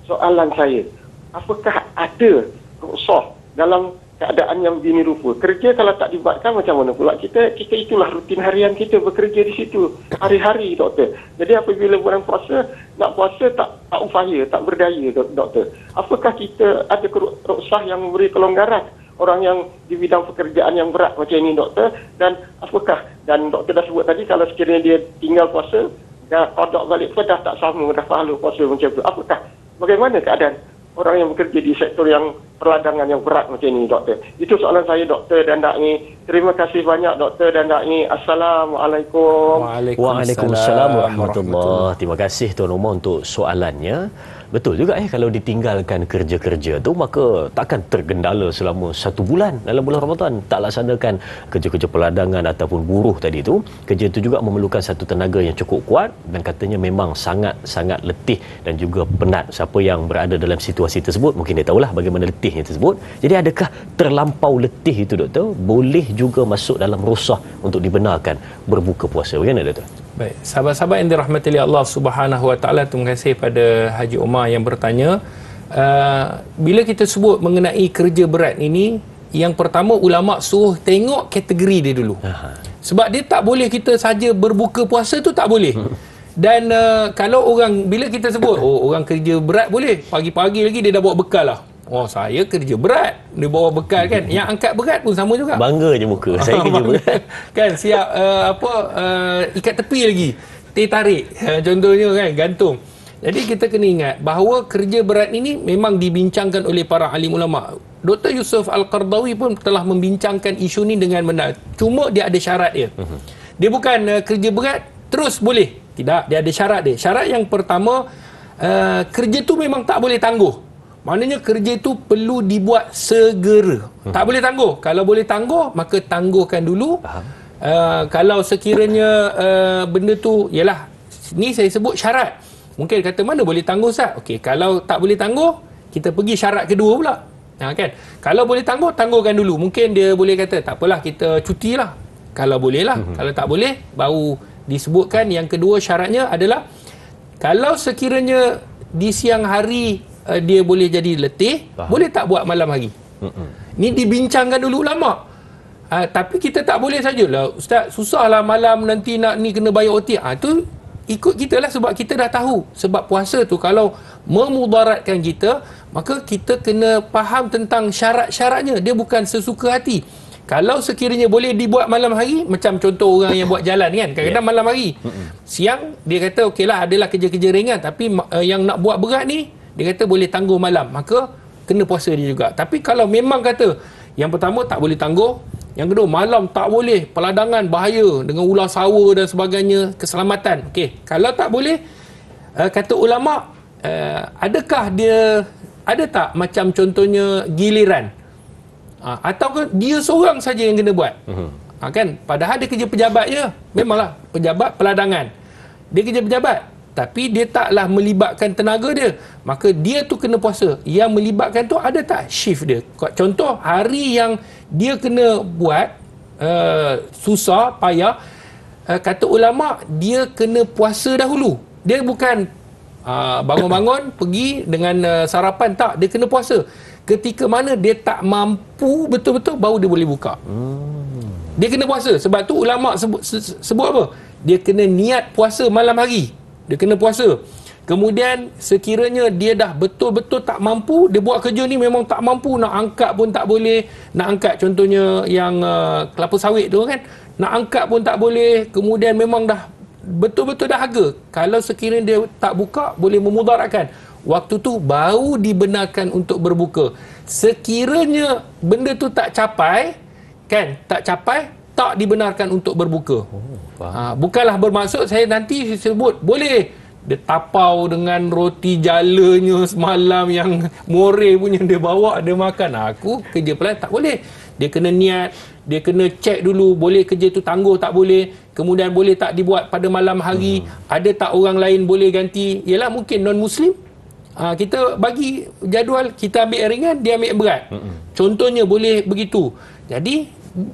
Soalan saya, apakah ada rukhsah dalam keadaan yang begini rupa? Kerja kalau tak dibuatkan macam mana pula? Kita itulah rutin harian kita bekerja di situ hari-hari doktor. Jadi apabila bulan puasa, nak puasa tak upaya, tak berdaya doktor. Apakah kita ada rukhsah yang memberi kelonggaran orang yang di bidang pekerjaan yang berat macam ini doktor? Dan apakah, dan doktor dah sebut tadi, kalau sekiranya dia tinggal puasa, dah qada balik pun dah tak sama, dah pahala puasa macam tu. Apakah, bagaimana keadaan orang yang bekerja di sektor yang perladangan yang berat macam ini doktor? Itu soalan saya doktor dan Da'i. Terima kasih banyak doktor dan Da'i. Assalamualaikum. Waalaikumsalam warahmatullahi. Terima kasih Tuan Umar untuk soalannya. Betul juga kalau ditinggalkan kerja-kerja tu maka takkan tergendala selama 1 bulan dalam bulan Ramadan tak laksanakan kerja-kerja peladangan ataupun buruh tadi tu. Kerja itu juga memerlukan satu tenaga yang cukup kuat dan katanya memang sangat-sangat letih dan juga penat. Siapa yang berada dalam situasi tersebut mungkin dia tahulah bagaimana letihnya tersebut. Jadi adakah terlampau letih itu doktor boleh juga masuk dalam rusah untuk dibenarkan berbuka puasa? Bagaimana doktor? Baik, sahabat-sahabat yang dirahmati oleh Allah Subhanahu Wa Taala, terima kasih pada Haji Omar yang bertanya. Bila kita sebut mengenai kerja berat ini, yang pertama ulama suruh tengok kategori dia dulu. Sebab dia tak boleh kita saja berbuka puasa tu tak boleh. Dan kalau orang bila kita sebut orang kerja berat boleh, pagi-pagi lagi dia dah bawa bekal lah. Oh, saya kerja berat, dia bawa bekal kan. Yang angkat berat pun sama juga. Bangga je muka, saya kerja berat. Kan siap ikat tepi lagi. Teh tarik. Contohnya kan gantung. Jadi kita kena ingat bahawa kerja berat ini memang dibincangkan oleh para alim ulama. Dr. Yusuf Al-Qardawi pun telah membincangkan isu ni dengan benar. Cuma dia ada syarat dia. Dia bukan kerja berat terus boleh. Tidak, dia ada syarat dia. Syarat yang pertama, kerja tu memang tak boleh tangguh. Maknanya kerja itu perlu dibuat segera. Tak boleh tangguh. Kalau boleh tangguh, maka tangguhkan dulu. Kalau sekiranya benda tu, ialah, ni saya sebut syarat. Mungkin kata mana boleh tangguh Ustaz? Okey, kalau tak boleh tangguh, kita pergi syarat kedua pula. Kan? Kalau boleh tangguh, tangguhkan dulu. Mungkin dia boleh kata, tak apalah, kita cuti lah. Kalau boleh lah. Kalau tak boleh, baru disebutkan yang kedua syaratnya adalah, kalau sekiranya di siang hari dia boleh jadi letih, boleh tak buat malam hari? Ni dibincangkan dulu ulama. Tapi kita tak boleh sajalah, Ustaz, susahlah malam nanti nak ni kena bayar OT. Tu ikut kita lah, sebab kita dah tahu. Sebab puasa tu kalau memudaratkan kita, maka kita kena faham tentang syarat-syaratnya. Dia bukan sesuka hati. Kalau sekiranya boleh dibuat malam hari, macam contoh orang yang buat jalan kan, kadang-kadang malam hari, siang dia kata okeylah, adalah kerja-kerja ringan, tapi yang nak buat berat ni dia kata boleh tangguh malam, maka kena puasa dia juga. Tapi kalau memang kata yang pertama tak boleh tangguh, yang kedua malam tak boleh, peladangan bahaya dengan ular sawa dan sebagainya, keselamatan. Okey, kalau tak boleh, kata ulama, adakah dia ada tak macam contohnya giliran, atau dia seorang saja yang kena buat? Kan, padahal dia kerja pejabat je, memanglah pejabat peladangan, dia kerja pejabat, tapi dia taklah melibatkan tenaga dia, maka dia tu kena puasa. Yang melibatkan tu ada tak shift dia? Contoh hari yang dia kena buat susah, payah, kata ulama dia kena puasa dahulu. Dia bukan bangun-bangun pergi dengan sarapan, tak, dia kena puasa. Ketika mana dia tak mampu betul-betul, baru dia boleh buka. Dia kena puasa. Sebab tu ulama sebut apa? Dia kena niat puasa malam hari. Dia kena puasa. Kemudian sekiranya dia dah betul-betul tak mampu, dia buat kerja ni memang tak mampu, nak angkat pun tak boleh. Nak angkat contohnya yang kelapa sawit tu kan, nak angkat pun tak boleh. Kemudian memang dah betul-betul dahaga. Kalau sekiranya dia tak buka, boleh memudaratkan. Waktu tu baru dibenarkan untuk berbuka. Sekiranya benda tu tak capai, kan, tak capai, tak dibenarkan untuk berbuka. Bukanlah bermaksud saya nanti sebut boleh dia tapau dengan roti jalanya semalam yang more punya dia bawa, dia makan. Aku kerja pelan, tak boleh. Dia kena niat, dia kena cek dulu, boleh kerja tu tangguh tak boleh, kemudian boleh tak dibuat pada malam hari, ada tak orang lain boleh ganti. Yalah, mungkin non-Muslim, kita bagi jadual, kita ambil yang ringan, dia ambil yang berat. Contohnya boleh begitu. Jadi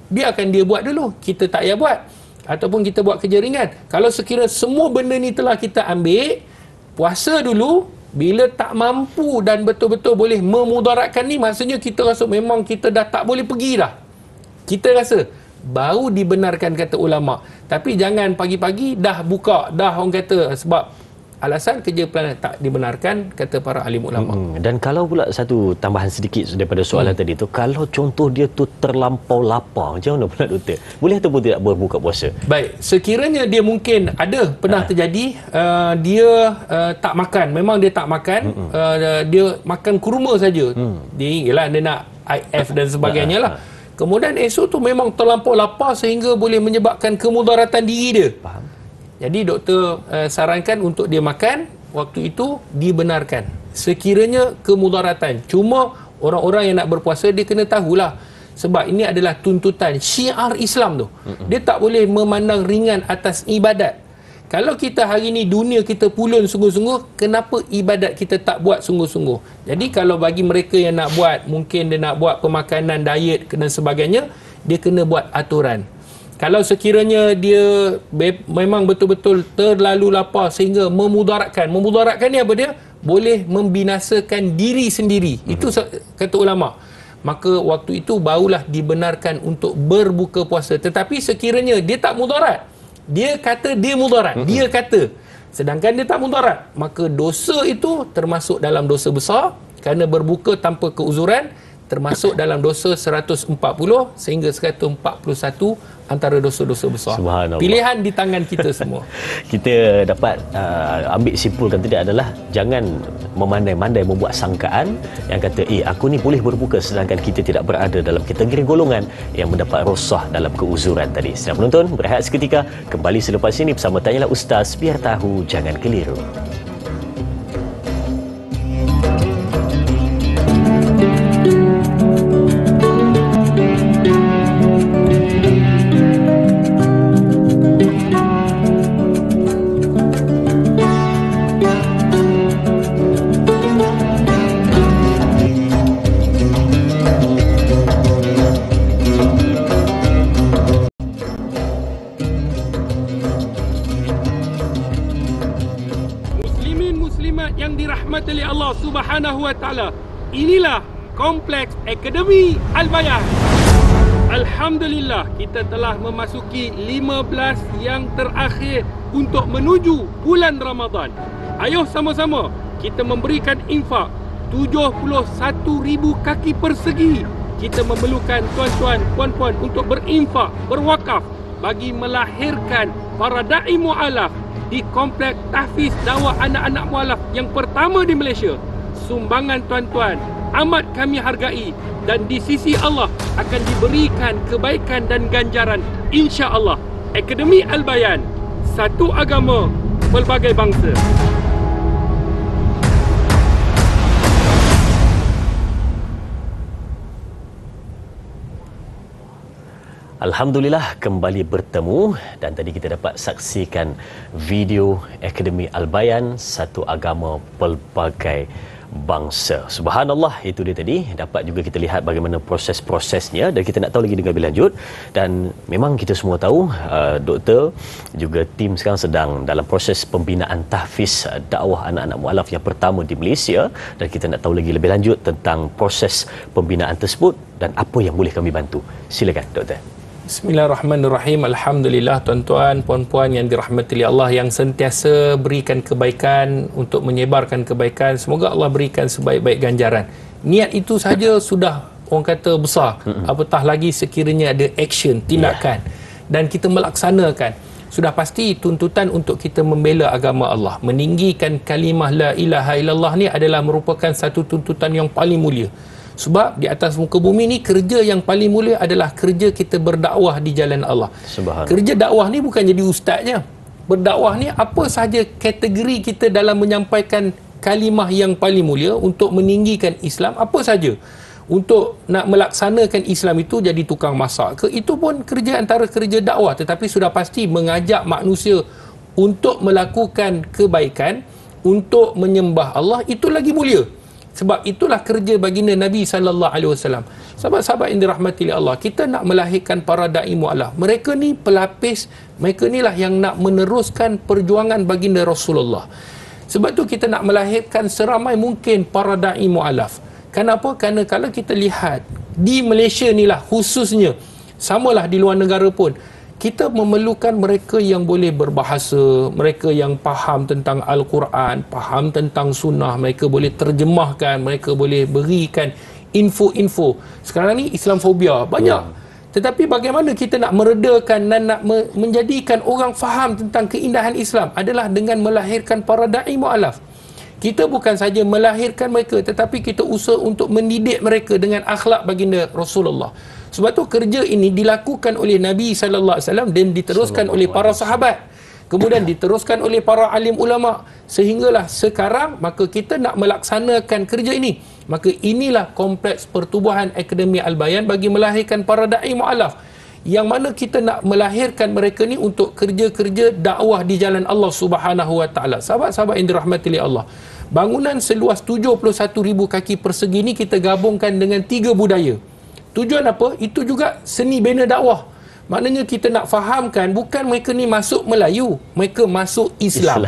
biarkan dia buat dulu, kita tak payah buat. Ataupun kita buat kerja ringan. Kalau sekiranya semua benda ni telah kita ambil, puasa dulu. Bila tak mampu dan betul-betul boleh memudaratkan ni, maksudnya kita rasa memang kita dah tak boleh pergi dah, kita rasa baru dibenarkan, kata ulama. Tapi jangan pagi-pagi dah buka, dah orang kata, sebab alasan kerja pelanan tak dibenarkan, kata para alim ulama. Dan kalau pula satu tambahan sedikit daripada soalan tadi tu, kalau contoh dia tu terlampau lapar, macam mana pula doktor? Boleh ataupun tidak berbuka puasa? Baik, sekiranya dia mungkin ada pernah terjadi, dia tak makan, memang dia tak makan, dia makan kurma saja. Dia ialah dia nak IF dan sebagainya lah. Kemudian esok tu memang terlampau lapar sehingga boleh menyebabkan kemudaratan diri dia. Jadi doktor sarankan untuk dia makan, waktu itu dibenarkan. sekiranya kemudaratan. Cuma orang-orang yang nak berpuasa dia kena tahulah, sebab ini adalah tuntutan syiar Islam tu. Dia tak boleh memandang ringan atas ibadat. Kalau kita hari ni dunia kita pulun sungguh-sungguh, kenapa ibadat kita tak buat sungguh-sungguh? Jadi kalau bagi mereka yang nak buat, mungkin dia nak buat pemakanan, diet dan sebagainya, dia kena buat aturan. Kalau sekiranya dia memang betul-betul terlalu lapar sehingga memudaratkan ni apa dia? Boleh membinasakan diri sendiri. Itu kata ulama. Maka waktu itu barulah dibenarkan untuk berbuka puasa. Tetapi sekiranya dia tak mudarat, dia kata dia mudarat, dia kata, sedangkan dia tak mudarat, maka dosa itu termasuk dalam dosa besar kerana berbuka tanpa keuzuran, termasuk dalam dosa 140 sehingga 141 antara dosa-dosa besar. Pilihan di tangan kita semua. Kita dapat ambil simpulkan tadi adalah jangan memandai-mandai membuat sangkaan yang kata aku ni boleh berbuka sedangkan kita tidak berada dalam kategori golongan yang mendapat rukhsah dalam keuzuran tadi. Sedang penonton, berehat seketika, kembali selepas ini bersama Tanyalah Ustaz, biar tahu jangan keliru. Subhanahu wa ta'ala. Inilah Kompleks Akademi Al-Bayan. Alhamdulillah, kita telah memasuki 15 yang terakhir untuk menuju bulan Ramadan. Ayo sama-sama kita memberikan infak 71,000 kaki persegi. Kita memerlukan tuan-tuan, puan-puan untuk berinfak, berwakaf bagi melahirkan para da'i mu'alaf di Kompleks Tahfiz Dakwah Anak-anak Mu'alaf yang pertama di Malaysia. Sumbangan tuan-tuan amat kami hargai dan di sisi Allah akan diberikan kebaikan dan ganjaran, insya-Allah. Akademi Al-Bayan, satu agama, pelbagai bangsa. Alhamdulillah kembali bertemu, dan tadi kita dapat saksikan video Akademi Al-Bayan, satu agama pelbagai bangsa. Subhanallah, itu dia tadi. Dapat juga kita lihat bagaimana proses-prosesnya dan kita nak tahu lagi dengan lebih lanjut. Dan memang kita semua tahu doktor juga tim sekarang sedang dalam proses pembinaan tahfiz dakwah anak-anak mualaf yang pertama di Malaysia, dan kita nak tahu lagi lebih lanjut tentang proses pembinaan tersebut dan apa yang boleh kami bantu. Silakan doktor. Bismillahirrahmanirrahim. Alhamdulillah, tuan-tuan, puan-puan yang dirahmati Allah, yang sentiasa berikan kebaikan untuk menyebarkan kebaikan. Semoga Allah berikan sebaik-baik ganjaran. Niat itu saja sudah orang kata besar. Apatah lagi sekiranya ada action, tindakan, dan kita melaksanakan. Sudah pasti tuntutan untuk kita membela agama Allah, meninggikan kalimah la ilaha illallah ni adalah merupakan satu tuntutan yang paling mulia. Sebab di atas muka bumi ni kerja yang paling mulia adalah kerja kita berdakwah di jalan Allah. Kerja dakwah ni bukan jadi ustaznya. Berdakwah ni apa sahaja kategori kita dalam menyampaikan kalimah yang paling mulia untuk meninggikan Islam, apa saja. Untuk nak melaksanakan Islam itu jadi tukang masak ke, itu pun kerja antara kerja dakwah. Tetapi sudah pasti mengajak manusia untuk melakukan kebaikan, untuk menyembah Allah, itu lagi mulia. Sebab itulah kerja baginda Nabi SAW. Sahabat-sahabat yang dirahmati Allah, kita nak melahirkan para da'i mu'alaf. Mereka ni pelapis, mereka inilah yang nak meneruskan perjuangan baginda Rasulullah. Sebab tu kita nak melahirkan seramai mungkin para da'i mu'alaf. Kenapa? Kerana kalau kita lihat di Malaysia ni lah khususnya, samalah di luar negara pun, kita memerlukan mereka yang boleh berbahasa, mereka yang faham tentang Al-Quran, faham tentang sunnah, mereka boleh terjemahkan, mereka boleh berikan info-info. Sekarang ni Islamfobia banyak. Tetapi bagaimana kita nak meredakan dan nak menjadikan orang faham tentang keindahan Islam adalah dengan melahirkan para da'i mu'alaf. Kita bukan saja melahirkan mereka, tetapi kita usaha untuk mendidik mereka dengan akhlak baginda Rasulullah. Sebab tu kerja ini dilakukan oleh Nabi SAW dan diteruskan oleh para sahabat. kemudian diteruskan oleh para alim ulama, sehinggalah sekarang maka kita nak melaksanakan kerja ini. Maka inilah kompleks pertubuhan Akademi Al-Bayan bagi melahirkan para da'i mu'alaf, yang mana kita nak melahirkan mereka ni untuk kerja-kerja dakwah di jalan Allah Subhanahu wa taala. Sahabat-sahabat yang dirahmati oleh Allah, bangunan seluas 71,000 kaki persegi ni kita gabungkan dengan 3 budaya. Tujuan apa? Itu juga seni bina dakwah. Maknanya kita nak fahamkan bukan mereka ni masuk Melayu, mereka masuk Islam.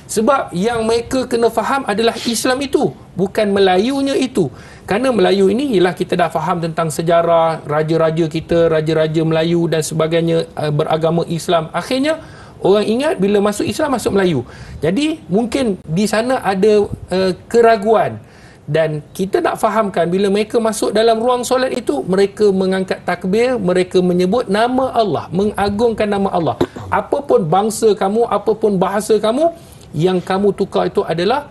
Sebab yang mereka kena faham adalah Islam itu, bukan Melayunya itu. Kerana Melayu ini ialah kita dah faham tentang sejarah raja-raja kita, raja-raja Melayu dan sebagainya, beragama Islam. Akhirnya orang ingat bila masuk Islam, masuk Melayu. Jadi mungkin di sana ada keraguan. Dan kita nak fahamkan bila mereka masuk dalam ruang solat itu, mereka mengangkat takbir, mereka menyebut nama Allah, mengagungkan nama Allah. Apapun bangsa kamu, apapun bahasa kamu, yang kamu tukar itu adalah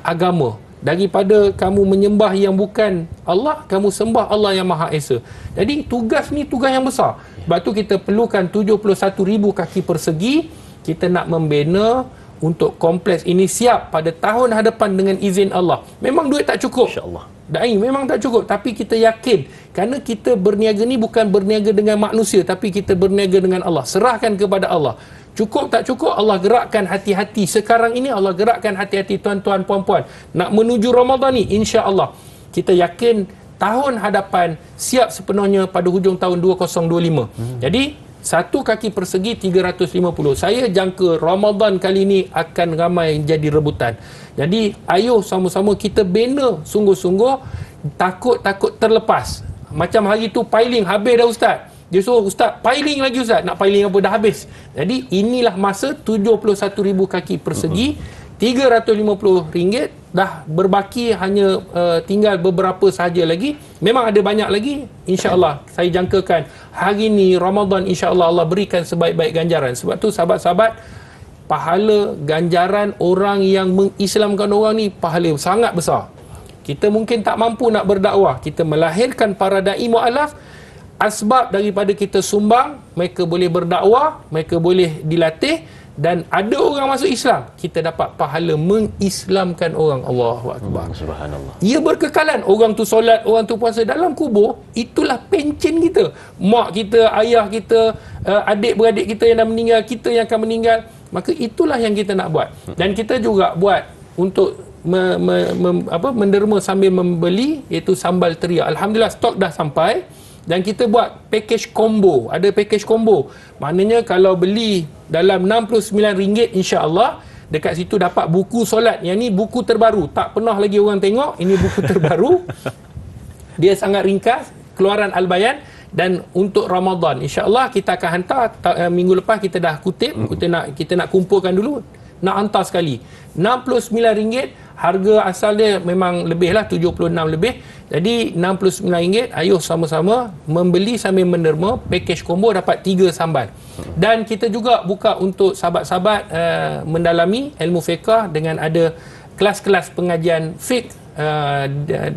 agama. Daripada kamu menyembah yang bukan Allah, kamu sembah Allah yang Maha Esa. Jadi tugas ni tugas yang besar. Sebab tu kita perlukan 71,000 kaki persegi. Kita nak membina untuk kompleks ini siap pada tahun hadapan dengan izin Allah. Memang duit tak cukup, InsyaAllah. Da'i memang tak cukup, tapi kita yakin kerana kita berniaga ni bukan berniaga dengan manusia, tapi kita berniaga dengan Allah. Serahkan kepada Allah. Cukup tak cukup, Allah gerakkan hati-hati. Sekarang ini Allah gerakkan hati-hati tuan-tuan puan-puan nak menuju Ramadan ni, insya-Allah. Kita yakin tahun hadapan siap sepenuhnya pada hujung tahun 2025. Jadi satu kaki persegi 350. Saya jangka Ramadan kali ini akan ramai jadi rebutan. Jadi ayo sama-sama kita bina sungguh-sungguh, takut terlepas. Macam hari tu piling habis dah Ustaz. Dia suruh Ustaz piling lagi Ustaz. Nak piling apa, dah habis. Jadi inilah masa 71,000 kaki persegi, RM350 dah berbaki, hanya tinggal beberapa sahaja lagi. Memang ada banyak lagi. InsyaAllah saya jangkakan hari ni Ramadan, insyaAllah Allah berikan sebaik-baik ganjaran. Sebab tu sahabat-sahabat, pahala ganjaran orang yang mengislamkan orang ni pahala sangat besar. Kita mungkin tak mampu nak berdakwah, kita melahirkan para da'i mu'alaf. Asbab daripada kita sumbang, mereka boleh berdakwah, mereka boleh dilatih, dan ada orang masuk Islam, kita dapat pahala mengislamkan orang. Allahu Akbar. Subhanallah. Ia berkekalan. Orang tu solat, orang tu puasa. Dalam kubur, itulah pencen kita. Mak kita, ayah kita, adik-beradik kita yang dah meninggal, kita yang akan meninggal. Maka itulah yang kita nak buat. Dan kita juga buat untuk menderma sambil membeli, iaitu sambal teria. Alhamdulillah stok dah sampai. Dan kita buat package combo. Ada package combo. Maknanya kalau beli dalam RM69, insya-Allah dekat situ dapat buku solat. Yang ni buku terbaru. Tak pernah lagi orang tengok. Ini buku terbaru. Dia sangat ringkas. Keluaran Al-Bayan. Dan untuk Ramadan, insya-Allah kita akan hantar. Minggu lepas kita dah kutip. Kita nak kumpulkan dulu. Nak hantar sekali. RM69. Harga asal dia memang lebih lah, 76 lebih. Jadi RM69. Ayuh sama-sama membeli sambil menderma. Package combo dapat 3 sambal. Dan kita juga buka untuk sahabat-sahabat mendalami ilmu fiqah dengan ada kelas-kelas pengajian fiqh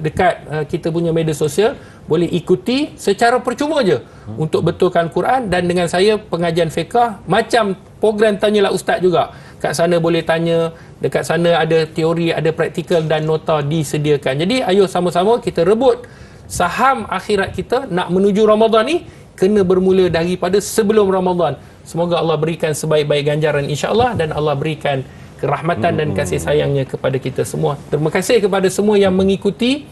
dekat kita punya media sosial. Boleh ikuti secara percuma je untuk betulkan Quran. Dan dengan saya pengajian fiqah macam program Tanyalah Ustaz juga. Kat sana boleh tanya, dekat sana ada teori, ada praktikal dan nota disediakan. Jadi ayo sama-sama kita rebut saham akhirat kita. Nak menuju Ramadan ni kena bermula daripada sebelum Ramadan. Semoga Allah berikan sebaik-baik ganjaran insya-Allah, dan Allah berikan kerahmatan dan kasih sayangnya kepada kita semua. Terima kasih kepada semua yang mengikuti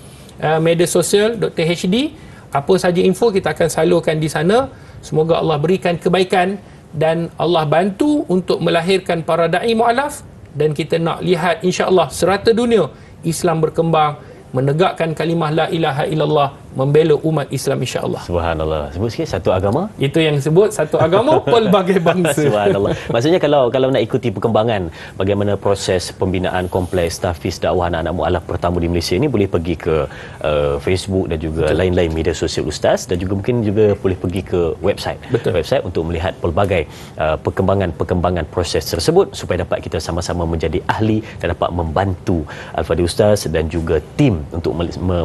media sosial Dr. HD. Apa saja info kita akan salurkan di sana. Semoga Allah berikan kebaikan dan Allah bantu untuk melahirkan para da'i mu'alaf. Dan kita nak lihat insya-Allah serata dunia Islam berkembang, menegakkan kalimah la ilaha illallah, membela umat Islam insya-Allah. Subhanallah. Sebut sikit, satu agama. Itu yang sebut satu agama pelbagai bangsa. Subhanallah. Maksudnya kalau nak ikuti perkembangan bagaimana proses pembinaan kompleks tahfiz dakwah anak-anak mualaf pertama di Malaysia ini, boleh pergi ke Facebook dan juga lain-lain media sosial Ustaz, dan juga mungkin juga boleh pergi ke website. Website untuk melihat pelbagai perkembangan proses tersebut supaya dapat kita sama-sama menjadi ahli dan dapat membantu Al-Fadhil Ustaz dan juga tim untuk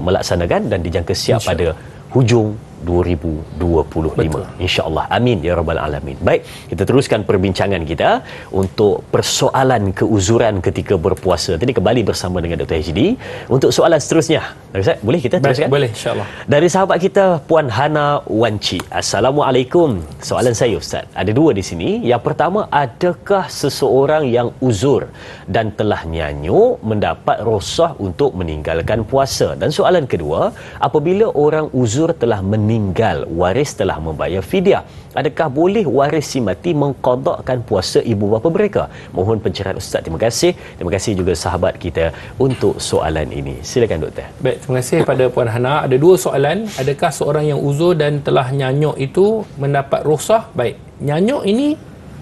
melaksanakan dan dijangka siap pada hujung 2025. Insya-Allah. Amin ya rabbal alamin. Baik, kita teruskan perbincangan kita untuk persoalan keuzuran ketika berpuasa. Tadi kembali bersama dengan Dr. Hajdi untuk soalan seterusnya. Ustaz, boleh kita teruskan? Boleh, insya-Allah. Dari sahabat kita Puan Hana Wanci. Assalamualaikum. Soalan saya Ustaz, ada dua di sini. Yang pertama, adakah seseorang yang uzur dan telah nyanyuk mendapat rukhsah untuk meninggalkan puasa? Dan soalan kedua, apabila orang uzur telah meninggal, waris telah membayar fidyah, adakah boleh waris si mati mengqadakkan puasa ibu bapa mereka? Mohon pencerahan Ustaz. Terima kasih. Terima kasih juga sahabat kita untuk soalan ini. Silakan Doktor. Baik, terima kasih pada Puan Hana. Ada dua soalan. Adakah seorang yang uzur dan telah nyanyuk itu mendapat rukhsah? Baik, nyanyuk ini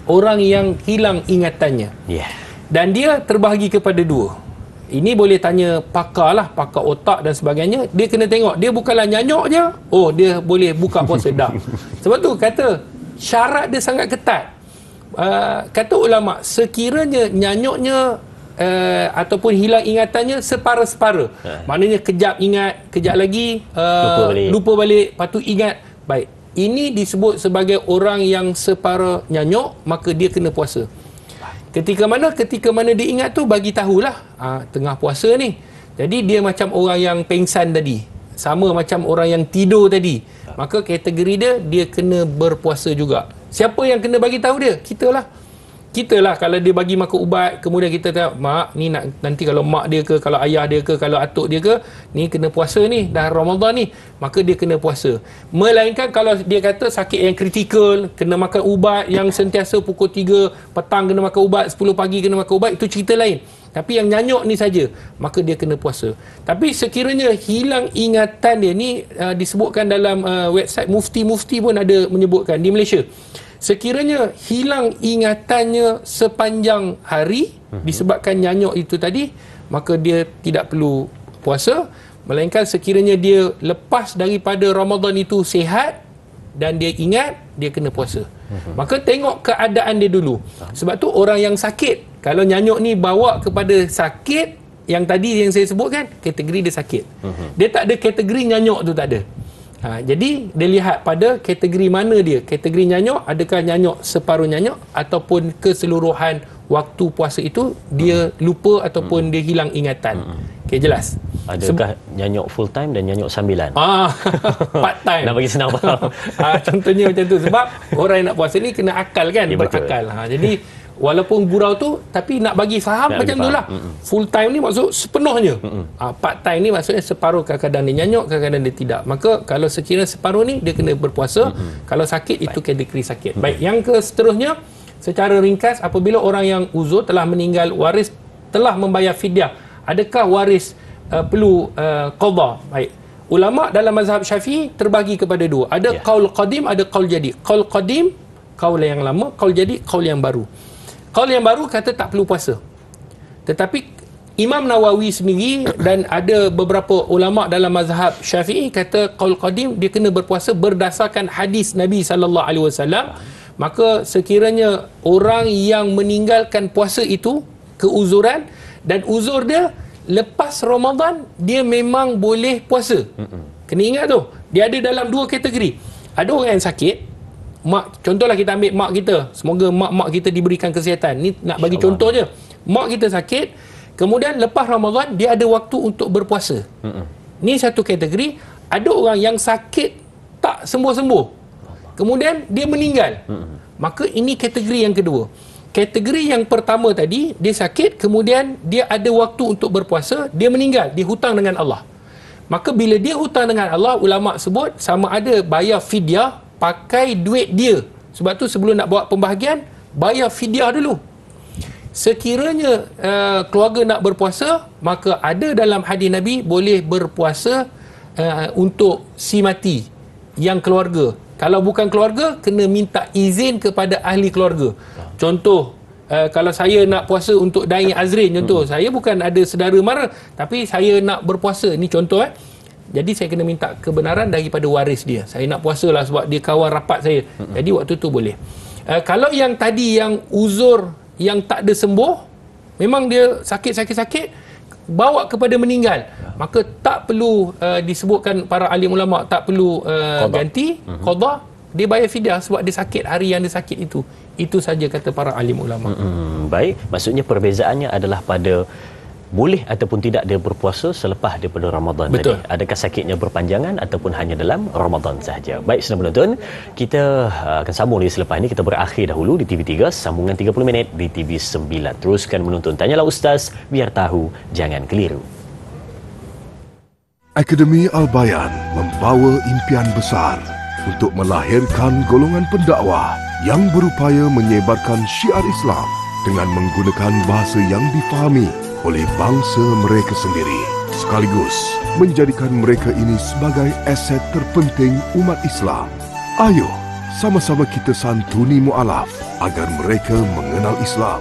orang yang hilang ingatannya. Dan dia terbahagi kepada dua. Ini boleh tanya pakar lah, pakar otak dan sebagainya. Dia kena tengok, dia bukanlah nyanyuk je, oh dia boleh buka puasa dah. Sebab tu kata syarat dia sangat ketat. Kata ulama, sekiranya nyanyuknya ataupun hilang ingatannya separa-separa, maknanya kejap ingat, kejap lagi lupa balik, lepas tu ingat. Baik, ini disebut sebagai orang yang separa nyanyuk, maka dia kena puasa. Ketika mana dia ingat tu, bagi tahulah tengah puasa ni. Jadi dia macam orang yang pengsan tadi, sama macam orang yang tidur tadi, maka kategori dia kena berpuasa juga. Siapa yang kena bagi tahu dia? Kita lah. Kalau dia bagi makan ubat, kemudian kita tengok, mak ni nanti kalau mak dia ke, kalau ayah dia ke, kalau atuk dia ke, ni kena puasa ni, dah Ramadan ni, maka dia kena puasa. Melainkan kalau dia kata sakit yang kritikal, kena makan ubat yang sentiasa pukul 3 petang kena makan ubat, 10 pagi kena makan ubat, itu cerita lain. Tapi yang nyanyuk ni saja, maka dia kena puasa. Tapi sekiranya hilang ingatan dia ni, disebutkan dalam website Mufti pun ada menyebutkan di Malaysia. Sekiranya hilang ingatannya sepanjang hari disebabkan nyanyuk itu tadi, maka dia tidak perlu puasa. Melainkan sekiranya dia lepas daripada Ramadan itu sihat dan dia ingat, dia kena puasa. Maka tengok keadaan dia dulu. Sebab tu orang yang sakit, kalau nyanyuk ni bawa kepada sakit yang tadi yang saya sebutkan, kategori dia sakit. Dia tak ada kategori nyanyuk tu, tak ada. Jadi dia lihat pada kategori mana dia. Kategori nyanyuk, adakah nyanyuk separuh nyanyuk ataupun keseluruhan waktu puasa itu dia lupa ataupun dia hilang ingatan. Okey, jelas. Adakah nyanyuk full time dan nyanyuk sambilan? Part time. Nak bagi senang faham. Contohnya macam tu. Sebab orang yang nak puasa ni kena akal kan, berakal. Jadi walaupun gurau tu, tapi nak bagi faham nak macam tu lah. Full time ni maksud sepenuhnya. Part time ni maksudnya separuh, kadang-kadang dia nyanyuk, kadang-kadang dia tidak. Maka kalau sekiranya separuh ni, dia kena berpuasa. Kalau sakit, itu kategori sakit. Baik, yang ke seterusnya, secara ringkas, apabila orang yang uzur telah meninggal, waris telah membayar fidyah, adakah waris perlu qadha? Baik, ulama dalam mazhab Syafi'i terbagi kepada dua. Ada qaul qadim, ada qaul jadid. Qaul qadim, qaul yang lama, qaul jadid, qaul yang baru. Qaul yang baru kata tak perlu puasa. Tetapi Imam Nawawi sendiri dan ada beberapa ulama dalam mazhab Syafi'i kata qaul qadim dia kena berpuasa berdasarkan hadis Nabi SAW. Maka sekiranya orang yang meninggalkan puasa itu keuzuran, dan uzur dia lepas Ramadan, dia memang boleh puasa. Kena ingat tu, dia ada dalam dua kategori. Ada orang yang sakit, mak, contohlah kita ambil mak kita, semoga mak-mak kita diberikan kesihatan. Ni nak bagi contoh je. Mak kita sakit, kemudian lepas Ramadan dia ada waktu untuk berpuasa. Ni satu kategori. Ada orang yang sakit tak sembuh-sembuh, kemudian dia meninggal. Maka ini kategori yang kedua. Kategori yang pertama tadi, dia sakit, kemudian dia ada waktu untuk berpuasa, dia meninggal, dia hutang dengan Allah. Maka bila dia hutang dengan Allah, ulama sebut sama ada bayar fidyah, pakai duit dia. Sebab tu sebelum nak buat pembahagian, bayar fidyah dulu. Sekiranya keluarga nak berpuasa, maka ada dalam hadis Nabi boleh berpuasa untuk si mati yang keluarga. Kalau bukan keluarga, kena minta izin kepada ahli keluarga. Contoh, kalau saya nak puasa untuk Dai Azrin, contoh, saya bukan ada saudara mara, tapi saya nak berpuasa, ni contoh jadi saya kena minta kebenaran daripada waris dia. Saya nak puasa lah sebab dia kawan rapat saya. Jadi waktu tu boleh. Kalau yang tadi yang uzur yang tak ada sembuh, memang dia sakit-sakit-sakit, bawa kepada meninggal, maka tak perlu disebutkan para alim ulama tak perlu ganti qada, dia bayar fidyah sebab dia sakit hari yang dia sakit itu. Itu saja kata para alim ulama. Baik, maksudnya perbezaannya adalah pada boleh ataupun tidak dia berpuasa selepas daripada Ramadan. Betul. Tadi. Adakah sakitnya berpanjangan ataupun hanya dalam Ramadan sahaja. Baik, senang penonton, kita akan sambung lagi selepas ini. Kita berakhir dahulu di TV3, sambungan 30 minit di TV9. Teruskan menonton Tanyalah Ustaz, biar tahu, jangan keliru. Akademi Al-Bayan membawa impian besar untuk melahirkan golongan pendakwah yang berupaya menyebarkan syiar Islam dengan menggunakan bahasa yang difahami oleh bangsa mereka sendiri, sekaligus menjadikan mereka ini sebagai aset terpenting umat Islam. Ayo, sama-sama kita santuni mu'alaf agar mereka mengenal Islam.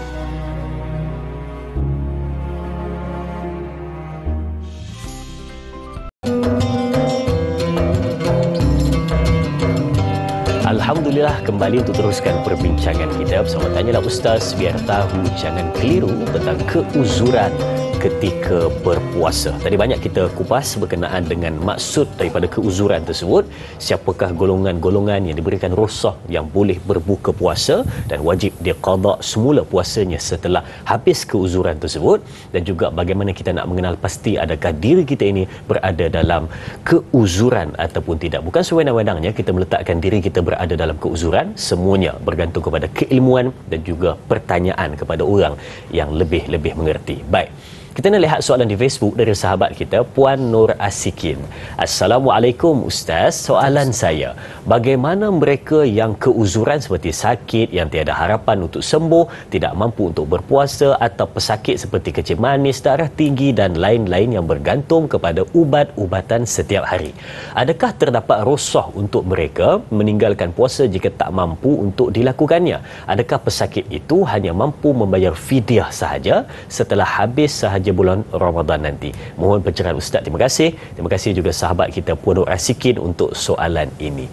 Alhamdulillah, kembali untuk teruskan perbincangan kita bersama Tanyalah Ustaz, biar tahu, jangan keliru tentang keuzuran ketika berpuasa. Tadi banyak kita kupas berkenaan dengan maksud daripada keuzuran tersebut. Siapakah golongan-golongan yang diberikan rukhsah yang boleh berbuka puasa dan wajib dia qada semula puasanya setelah habis keuzuran tersebut, dan juga bagaimana kita nak mengenal pasti adakah diri kita ini berada dalam keuzuran ataupun tidak. Bukan sewenang-wenangnya kita meletakkan diri kita berada dalam keuzuran, semuanya bergantung kepada keilmuan dan juga pertanyaan kepada orang yang lebih mengerti. Baik, kita nak lihat soalan di Facebook dari sahabat kita, Puan Nur Asikin. Assalamualaikum Ustaz, soalan saya, bagaimana mereka yang keuzuran seperti sakit yang tiada harapan untuk sembuh, tidak mampu untuk berpuasa, atau pesakit seperti kencing manis, darah tinggi dan lain-lain yang bergantung kepada ubat-ubatan setiap hari? Adakah terdapat rukhsah untuk mereka meninggalkan puasa jika tak mampu untuk dilakukannya? Adakah pesakit itu hanya mampu membayar fidyah sahaja setelah habis sahaja bulan Ramadan nanti? Mohon pencerahan Ustaz. Terima kasih. Terima kasih juga sahabat kita Puan Nur Asikin untuk soalan ini.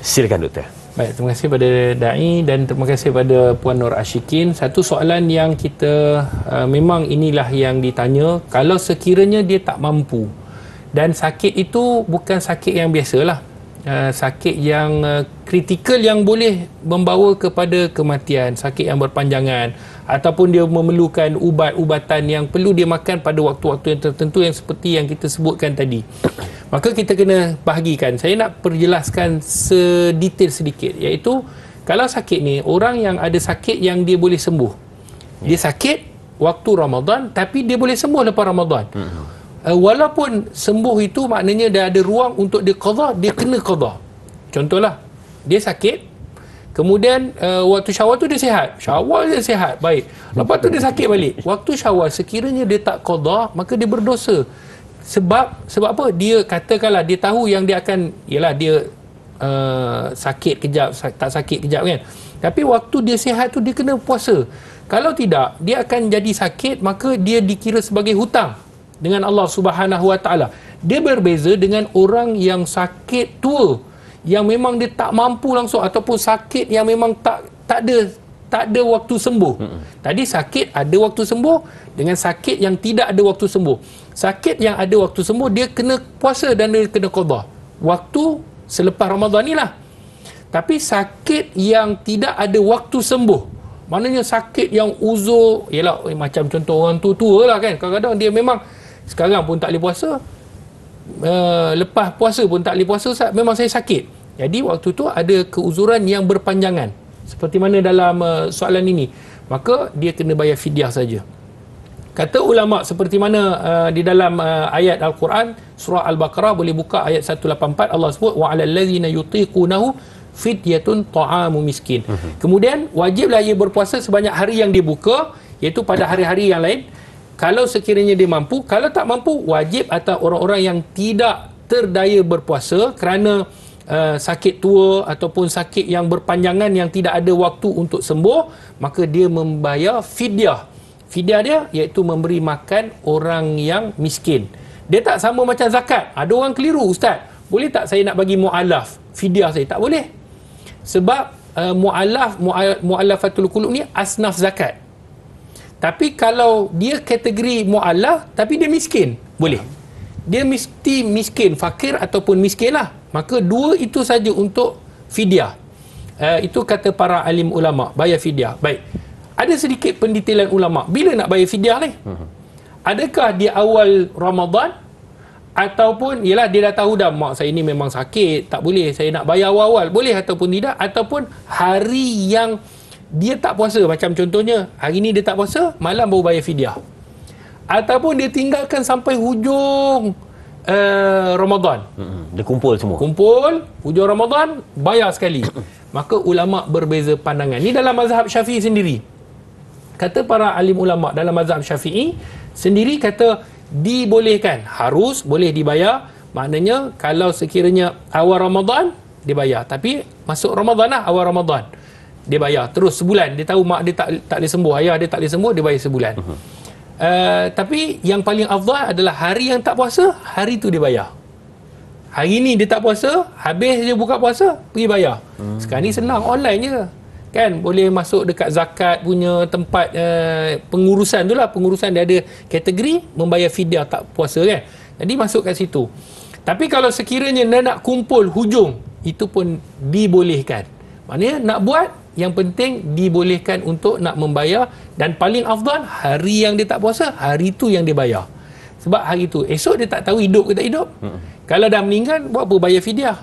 Silakan Doktor. Baik, terima kasih pada Da'i dan terima kasih pada Puan Nur Ashikin. Satu soalan yang kita memang inilah yang ditanya, kalau sekiranya dia tak mampu dan sakit itu bukan sakit yang biasalah, sakit yang kritikal yang boleh membawa kepada kematian, sakit yang berpanjangan, ataupun dia memerlukan ubat-ubatan yang perlu dia makan pada waktu-waktu yang tertentu yang seperti yang kita sebutkan tadi, maka kita kena bahagikan. Saya nak perjelaskan sedetail sedikit, iaitu kalau sakit ni, orang yang ada sakit yang dia boleh sembuh, dia sakit waktu Ramadan tapi dia boleh sembuh lepas Ramadan. Walaupun sembuh itu maknanya dia ada ruang untuk dia qada, dia kena qada. Contohlah, dia sakit, kemudian waktu Syawal tu dia sihat. Syawal dia sihat, baik. Lepas tu dia sakit balik. Waktu Syawal sekiranya dia tak qada, maka dia berdosa. Sebab apa? Dia katakanlah dia tahu yang dia akan, ialah dia sakit kejap, tak sakit kejap kan. Tapi waktu dia sihat tu dia kena puasa. Kalau tidak, dia akan jadi sakit, maka dia dikira sebagai hutang dengan Allah Subhanahu Wa Taala. Dia berbeza dengan orang yang sakit tua, yang memang dia tak mampu langsung, ataupun sakit yang memang tak ada waktu sembuh. Tadi sakit ada waktu sembuh dengan sakit yang tidak ada waktu sembuh. Sakit yang ada waktu sembuh dia kena puasa dan dia kena qada waktu selepas Ramadan ni lah. Tapi sakit yang tidak ada waktu sembuh, maknanya sakit yang uzur, ialah macam contoh orang tua lah kan, kadang-kadang dia memang sekarang pun tak boleh puasa, lepas puasa pun tak boleh puasa, memang saya sakit. Jadi waktu tu ada keuzuran yang berpanjangan seperti mana dalam soalan ini, maka dia kena bayar fidyah saja. Kata ulama seperti mana di dalam ayat Al-Quran surah Al-Baqarah, boleh buka ayat 184, Allah sebut wa 'alal ladzina yutiqunahu fidyatun ta'amu miskin. Kemudian wajiblah ia berpuasa sebanyak hari yang dia buka, iaitu pada hari-hari yang lain kalau sekiranya dia mampu. Kalau tak mampu, wajib atas orang-orang yang tidak terdaya berpuasa kerana sakit tua ataupun sakit yang berpanjangan yang tidak ada waktu untuk sembuh, maka dia membayar fidyah. Fidyah dia iaitu memberi makan orang yang miskin. Dia tak sama macam zakat. Ada orang keliru, Ustaz, boleh tak saya nak bagi mu'alaf fidyah saya? Tak boleh. Sebab mu'alafatul qulub ni asnaf zakat. Tapi kalau dia kategori mu'allaf tapi dia miskin, boleh. Dia mesti miskin, fakir ataupun miskin lah. Maka dua itu saja untuk fidyah. Itu kata para alim ulama, bayar fidyah. Baik. Ada sedikit pendetailan ulama. Bila nak bayar fidyah ni? Adakah di awal Ramadan? Ataupun, ialah dia dah tahu dah, mak saya ni memang sakit, tak boleh, saya nak bayar awal-awal. Boleh ataupun tidak. Ataupun hari yang dia tak puasa. Macam contohnya, hari ni dia tak puasa, malam baru bayar fidyah. Ataupun dia tinggalkan sampai hujung Ramadan. Dia kumpul semua. Kumpul, hujung Ramadan, bayar sekali. Maka ulama' berbeza pandangan. Ini dalam mazhab Syafi'i sendiri. Kata para alim ulama' dalam mazhab Syafi'i sendiri kata dibolehkan. Harus, boleh dibayar. Maknanya kalau sekiranya awal Ramadan, dia bayar. Tapi masuk Ramadan lah, awal Ramadan. Dia bayar. Terus sebulan. Dia tahu mak dia tak boleh sembuh. Ayah dia tak boleh sembuh, dia bayar sebulan. Tapi yang paling afdal adalah hari yang tak puasa, hari tu dia bayar. Hari ni dia tak puasa, habis dia buka puasa, pergi bayar. Sekarang ni senang, online je kan. Boleh masuk dekat zakat punya tempat pengurusan tu lah. Pengurusan dia ada kategori membayar fidyah tak puasa kan. Jadi masuk kat situ. Tapi kalau sekiranya nak kumpul hujung, itu pun dibolehkan. Maknanya nak buat, yang penting dibolehkan untuk nak membayar. Dan paling afdal, hari yang dia tak puasa, hari tu yang dia bayar. Sebab hari tu, esok dia tak tahu hidup ke tak hidup. Kalau dah meninggal, buat apa bayar fidyah?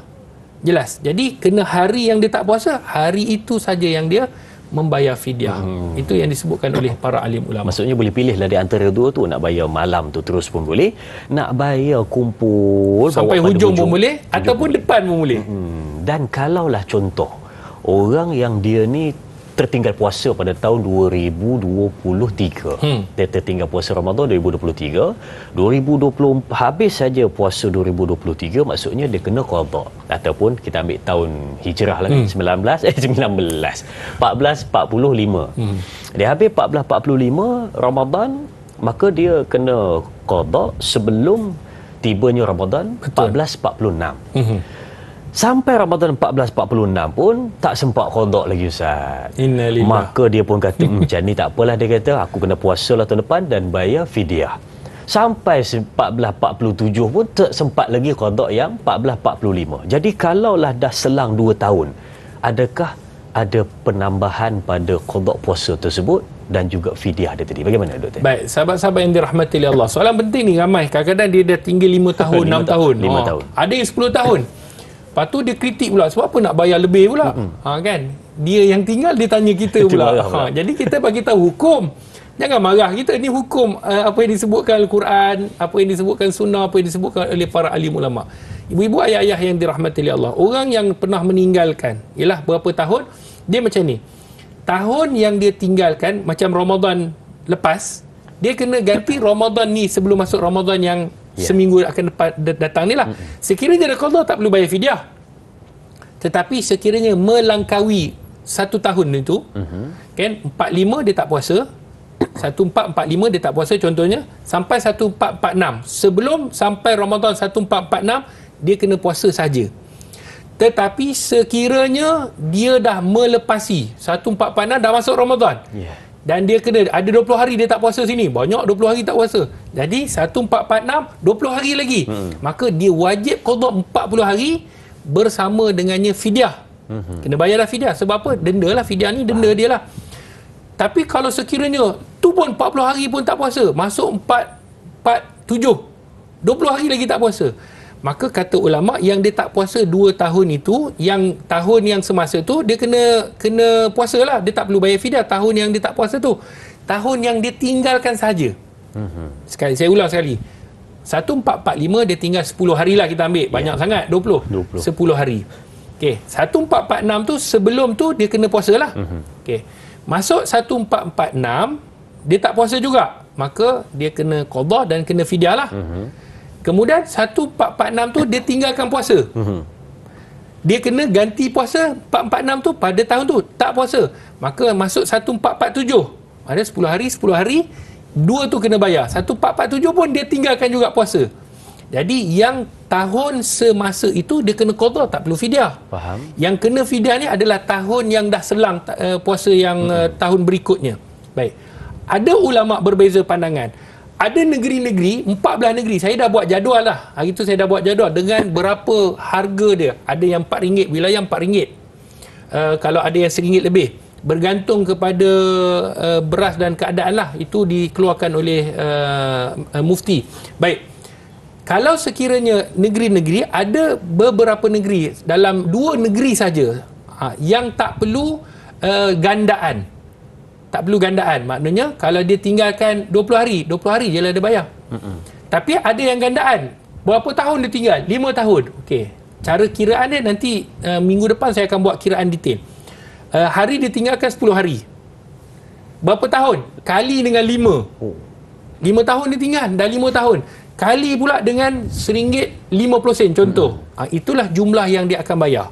Jelas. Jadi kena hari yang dia tak puasa, hari itu saja yang dia membayar fidyah. Itu yang disebutkan oleh para alim ulama. Maksudnya boleh pilih lah di antara dua tu. Nak bayar malam tu terus pun boleh, nak bayar kumpul sampai hujung pun boleh, ataupun depan pun boleh. Dan kalaulah contoh orang yang dia ni tertinggal puasa pada tahun 2023. Dia tertinggal puasa Ramadan 2023. 2020 habis saja puasa 2023, maksudnya dia kena qada. Ataupun kita ambil tahun hijrah lah kan, 1445. Dia habis 1445 Ramadan, maka dia kena qada sebelum tibanya Ramadan. Betul. 1446. Sampai Ramadan 1446 pun tak sempat qada lagi Ustaz. Innalillah. Maka dia pun kata macam ni tak apalah, dia kata aku kena puasa lah tahun depan dan bayar fidyah. Sampai 1447 pun tak sempat lagi qada yang 1445. Jadi kalaulah dah selang 2 tahun, adakah ada penambahan pada qada puasa tersebut dan juga fidyah dia tadi? Bagaimana doktor? Baik, sahabat-sahabat yang dirahmati Allah, soalan penting ni. Ramai kadang-kadang dia dah tinggal 5 tahun, 6 tahun. 5 tahun. Ada yang 10 tahun. Lepas tu dia kritik pula, sebab apa nak bayar lebih pula? Kan? Dia yang tinggal dia tanya kita pula. Jadi kita bagi tahu hukum. Jangan marah kita, ni hukum apa yang disebutkan Al-Quran, apa yang disebutkan sunnah, apa yang disebutkan oleh para alim ulama. Ibu-ibu, ayah-ayah yang dirahmati Allah, orang yang pernah meninggalkan ialah berapa tahun, dia macam ni. Tahun yang dia tinggalkan, macam Ramadan lepas, dia kena ganti Ramadan ni sebelum masuk Ramadan yang seminggu akan datang ni lah. Sekiranya dia qada, tak perlu bayar fidyah. Tetapi sekiranya melangkaui 1 tahun itu, kan, 45 dia tak puasa, 1445 dia tak puasa contohnya, sampai 1446, sebelum sampai Ramadan 1446 dia kena puasa saja. Tetapi sekiranya dia dah melepasi 1446, dah masuk Ramadan, dan dia kena ada 20 hari dia tak puasa sini, banyak 20 hari tak puasa, jadi 1446 20 hari lagi, maka dia wajib qada 40 hari bersama dengannya fidyah. Kena bayarlah fidyah. Sebab apa? Denda lah, fidyah ni denda dia lah. Tapi kalau sekiranya tu pun 40 hari pun tak puasa, masuk 447 20 hari lagi tak puasa, maka kata ulama, yang dia tak puasa 2 tahun itu, yang tahun yang semasa tu dia kena puasa lah, dia tak perlu bayar fidyah. Tahun yang dia tak puasa tu, tahun yang dia tinggalkan saja. Sekali saya ulang sekali, 1445 dia tinggal 10 hari lah, kita ambil banyak sangat, 20 10 hari. Okey, 1446 tu sebelum tu dia kena puasa lah. Okey, masuk 1446 dia tak puasa juga, maka dia kena qada dan kena fidyah lah. Kemudian 1446 tu dia tinggalkan puasa. Dia kena ganti puasa 446 tu pada tahun tu tak puasa. Maka masuk 1447. Ada 10 hari, 2 tu kena bayar. 1447 pun dia tinggalkan juga puasa. Jadi yang tahun semasa itu dia kena qada, tak perlu fidyah. Faham. Yang kena fidyah ni adalah tahun yang dah selang puasa yang tahun berikutnya. Baik. ada ulama berbeza pandangan. Ada negeri-negeri, 14 negeri, saya dah buat jadual lah. Hari tu saya dah buat jadual dengan berapa harga dia. Ada yang RM4, wilayah RM4. Kalau ada yang RM1 lebih. Bergantung kepada beras dan keadaan lah. Itu dikeluarkan oleh mufti. Baik. Kalau sekiranya negeri-negeri, ada beberapa negeri, dalam 2 negeri saja yang tak perlu gandaan. Tak perlu gandaan. Maknanya kalau dia tinggalkan 20 hari je lah dia bayar. Tapi ada yang gandaan. Berapa tahun dia tinggal? 5 tahun. Okey. Cara kiraan dia nanti minggu depan saya akan buat kiraan detail. Hari dia tinggalkan 10 hari. Berapa tahun? Kali dengan 5. 5 tahun dia tinggal. Dah 5 tahun. Kali pula dengan RM1.50 contoh. Itulah jumlah yang dia akan bayar.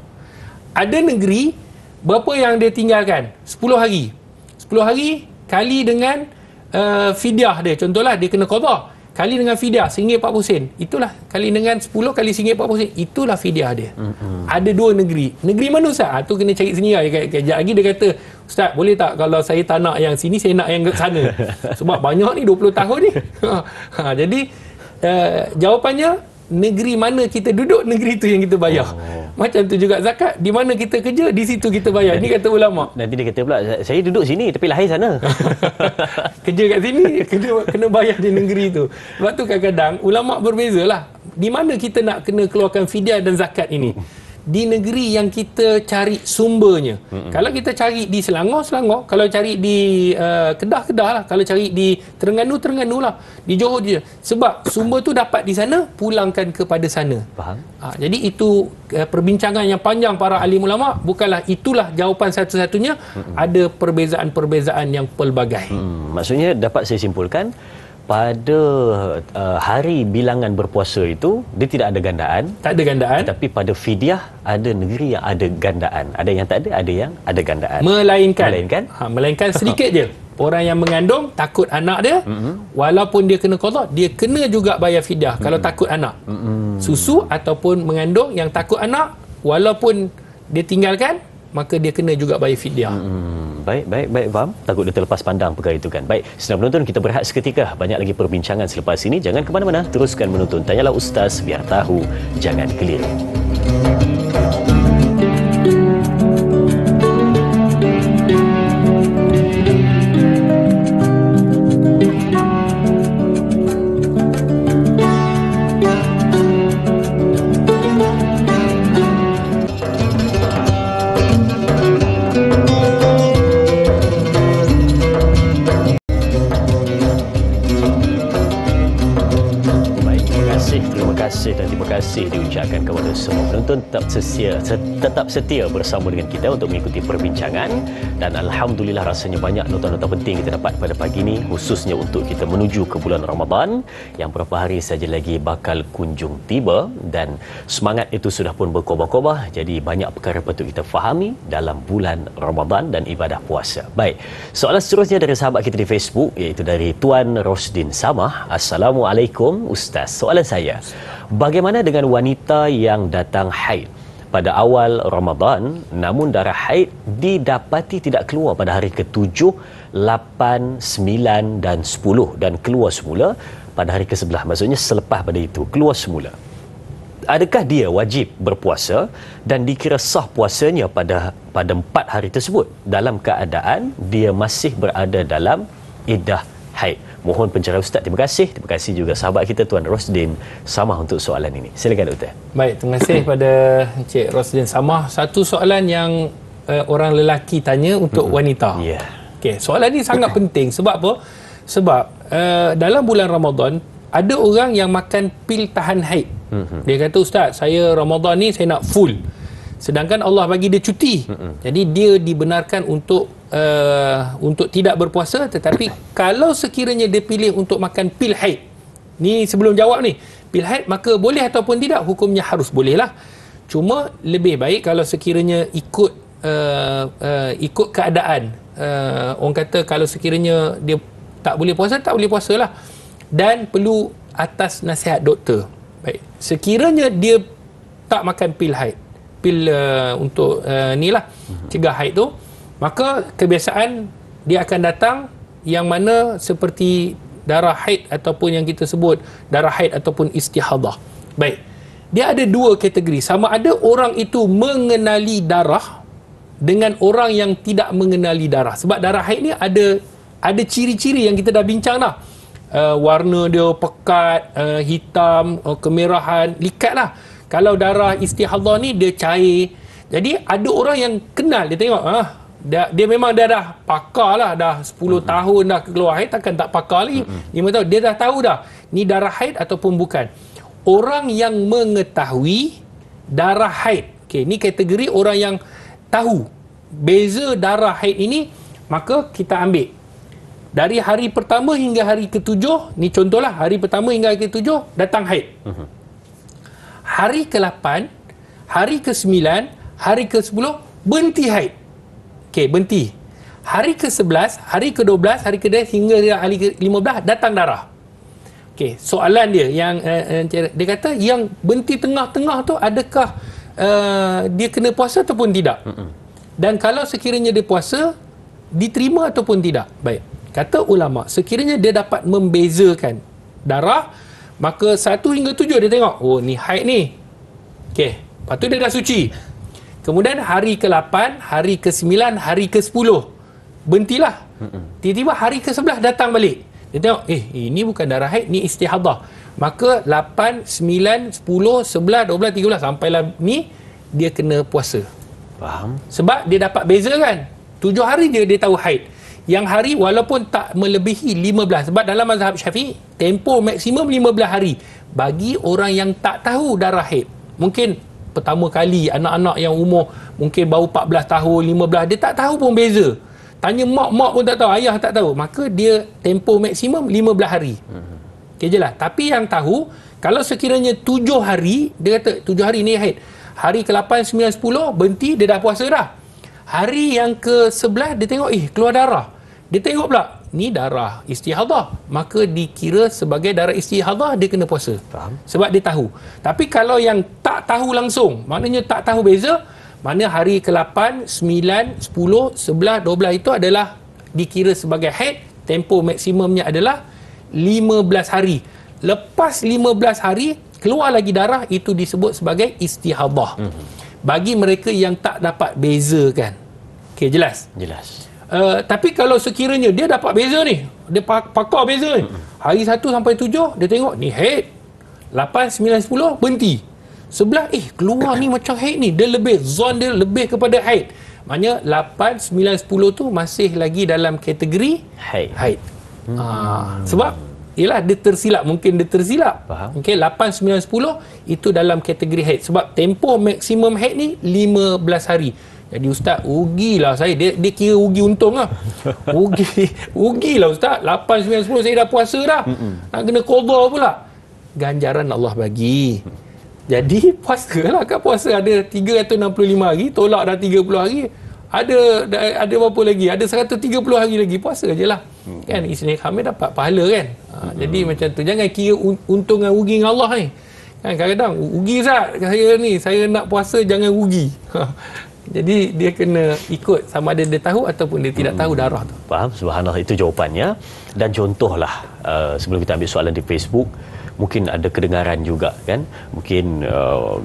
Ada negeri, berapa yang dia tinggalkan? 10 hari. 10 hari kali dengan fidyah dia. Contohlah dia kena qadha. Kali dengan fidyah RM1.40. Itulah kali dengan 10 kali RM1.40. Itulah fidyah dia. Ada 2 negeri. Negeri mana Ustaz? Tu kena cari sendiri lah. Kejap lagi dia kata, Ustaz boleh tak kalau saya tak nak yang sini, saya nak yang ke sana. Sebab banyak ni 20 tahun ni. Jadi jawapannya, negeri mana kita duduk, negeri tu yang kita bayar. Macam tu juga zakat. Di mana kita kerja, di situ kita bayar. Ini kata ulama. Nanti dia kata pula, saya duduk sini tapi lahir sana. Kerja kat sini, kena bayar di negeri tu. Sebab tu kadang-kadang ulama berbezalah. Di mana kita nak kena keluarkan fidyah dan zakat ini? Di negeri yang kita cari sumbernya. Kalau kita cari di Selangor. Kalau cari di Kedah lah. Kalau cari di Terengganu lah. Di Johor dia. Sebab sumber tu dapat di sana, pulangkan kepada sana. Faham? Jadi itu perbincangan yang panjang para alim ulama. Bukanlah itulah jawapan satu-satunya. Ada perbezaan-perbezaan yang pelbagai. Maksudnya dapat saya simpulkan, pada hari bilangan berpuasa itu dia tidak ada gandaan. Tak ada gandaan. Tapi pada fidyah ada negeri yang ada gandaan. Ada yang tak ada, ada yang ada gandaan. Melainkan sedikit je. Orang yang mengandung takut anak dia, walaupun dia kena qadha, dia kena juga bayar fidyah kalau takut anak. Susu ataupun mengandung yang takut anak, walaupun dia tinggalkan, maka dia kena juga bayar fidyah. Baik, faham. Takut dia terlepas pandang perkara itu kan. Baik, sedang penonton, kita berehat seketika. Banyak lagi perbincangan selepas ini. Jangan ke mana-mana, teruskan menonton Tanyalah Ustaz, biar tahu, jangan keliru. Terima kasih diucapkan kepada semua penonton. Tetap setia bersama dengan kita untuk mengikuti perbincangan, dan alhamdulillah rasanya banyak nota-nota penting kita dapat pada pagi ini, khususnya untuk kita menuju ke bulan Ramadan yang beberapa hari saja lagi bakal kunjung tiba, dan semangat itu sudah pun berkobar-kobar. Jadi banyak perkara patut kita fahami dalam bulan Ramadan dan ibadah puasa. Baik, soalan seterusnya dari sahabat kita di Facebook, iaitu dari Tuan Rosdin Samah. Assalamualaikum Ustaz, soalan saya, bagaimana dengan wanita yang datang haid pada awal Ramadan, namun darah haid didapati tidak keluar pada hari ke-7, 8, 9 dan 10, dan keluar semula pada hari ke-11. Maksudnya selepas pada itu keluar semula. Adakah dia wajib berpuasa dan dikira sah puasanya pada 4 hari tersebut dalam keadaan dia masih berada dalam iddah haid? Mohon pencerahan Ustaz. Terima kasih juga sahabat kita Tuan Rosdin Samah untuk soalan ini. Silakan Doktor. Baik, terima kasih pada Encik Rosdin Samah. Satu soalan yang orang lelaki tanya untuk wanita. Ya. Okey, soalan ini sangat penting. Sebab apa? Sebab dalam bulan Ramadan ada orang yang makan pil tahan haid. Dia kata, Ustaz, saya Ramadan ni saya nak full. Sedangkan Allah bagi dia cuti. Jadi dia dibenarkan untuk tidak berpuasa. Tetapi kalau sekiranya dia pilih untuk makan pil haid, ni sebelum jawab ni, pil haid, maka boleh ataupun tidak? Hukumnya harus boleh lah. Cuma lebih baik kalau sekiranya ikut keadaan. Orang kata kalau sekiranya dia tak boleh puasa, tak boleh puasa lah. Dan perlu atas nasihat doktor. Baik, sekiranya dia tak makan pil haid, pil untuk ni lah, cegah haid tu, maka kebiasaan dia akan datang yang mana seperti darah haid ataupun yang kita sebut darah haid ataupun istihadah. Baik. Dia ada dua kategori. Sama ada orang itu mengenali darah dengan orang yang tidak mengenali darah. Sebab darah haid ni ada ciri-ciri yang kita dah bincang dah. Warna dia pekat, hitam, kemerahan, likat lah. Kalau darah istihadah ni dia cair. Jadi ada orang yang kenal, dia tengok dia memang dah pakar lah, dah 10 tahun dah keluar haid, takkan tak pakar lagi. 5 tahun dia dah tahu dah ni darah haid ataupun bukan. Orang yang mengetahui darah haid, okey, ni kategori orang yang tahu beza darah haid ini, maka kita ambil dari hari pertama hingga hari ke-7. Ni contohlah, hari pertama hingga hari ke-7 datang haid. Hari ke-8, hari ke-9, hari ke-10 berhenti haid. Okey, berhenti. Hari ke-11, hari ke-12, hari ke-12 hingga hari ke-15 datang darah. Okey, soalan dia yang dia kata yang berhenti tengah-tengah tu adakah dia kena puasa ataupun tidak? Dan kalau sekiranya dia puasa, diterima ataupun tidak? Baik. Kata ulama, sekiranya dia dapat membezakan darah, maka 1 hingga 7 dia tengok, oh ni haid ni. Okey, lepas tu dia dah suci. Kemudian hari ke-8, hari ke-9, hari ke-10 berhentilah. Tiba-tiba hari ke-11 datang balik. Dia tengok, ini bukan darah haid, ni istihadah. Maka 8, 9, 10, 11, 12, 13 sampailah ni dia kena puasa. Faham? Sebab dia dapat beza kan. 7 hari je dia tahu haid. Yang hari walaupun tak melebihi 15. Sebab dalam mazhab Syafi'i, tempoh maksimum 15 hari. Bagi orang yang tak tahu darah haid. Mungkin pertama kali anak-anak yang umur mungkin baru 14 tahun, 15, dia tak tahu pun beza. Tanya mak pun tak tahu, ayah tak tahu. Maka dia tempoh maksimum 15 hari. Okey je lah. Tapi yang tahu, kalau sekiranya 7 hari, dia kata 7 hari ni haid. Hari ke-8, 9, 10 berhenti, dia dah puasa dah. Hari yang ke-11 dia tengok, keluar darah. Dia tengok pula, ni darah istihadah. Maka dikira sebagai darah istihadah, dia kena puasa. Faham. Sebab dia tahu. Tapi kalau yang tak tahu langsung, maknanya tak tahu beza, mana hari ke-8, 9, 10, 11, 12 itu adalah dikira sebagai haid, tempoh maksimumnya adalah 15 hari. Lepas 15 hari, keluar lagi darah, itu disebut sebagai istihadah. Bagi mereka yang tak dapat bezakan. Okey, jelas? Jelas. Tapi kalau sekiranya dia dapat beza ni, dia pakar beza ni, hari 1 sampai 7 dia tengok ni haid, 8, 9, 10 berhenti, 11 keluar ni macam haid ni, dia lebih zon, dia lebih kepada haid. Maknanya 8, 9, 10 tu masih lagi dalam kategori haid. Sebab ialah dia tersilap, mungkin dia tersilap. Faham. Okey, 8, 9, 10 itu dalam kategori haid. Sebab tempoh maksimum haid ni 15 hari. Jadi ustaz, rugilah saya. Dia kira rugi untung lah. Rugilah ustaz. 8, 9, 10 saya dah puasa dah. Nak kena qadha pula. Ganjaran Allah bagi. Jadi puasalah. Kan puasa ada 365 hari, tolak dah 30 hari. Ada berapa lagi? Ada 130 hari lagi. Puasa je lah. Kan Isnin Khamis dapat pahala kan. Jadi macam tu. Jangan kira untung dan rugi dengan Allah ni. Kan kadang-kadang rugi ustaz. Saya nak puasa, jangan rugi. Jadi dia kena ikut sama ada dia tahu ataupun dia tidak tahu darah tu. Faham? Subhanallah, itu jawapannya. Dan contohlah, sebelum kita ambil soalan di Facebook, mungkin ada kedengaran juga kan. Mungkin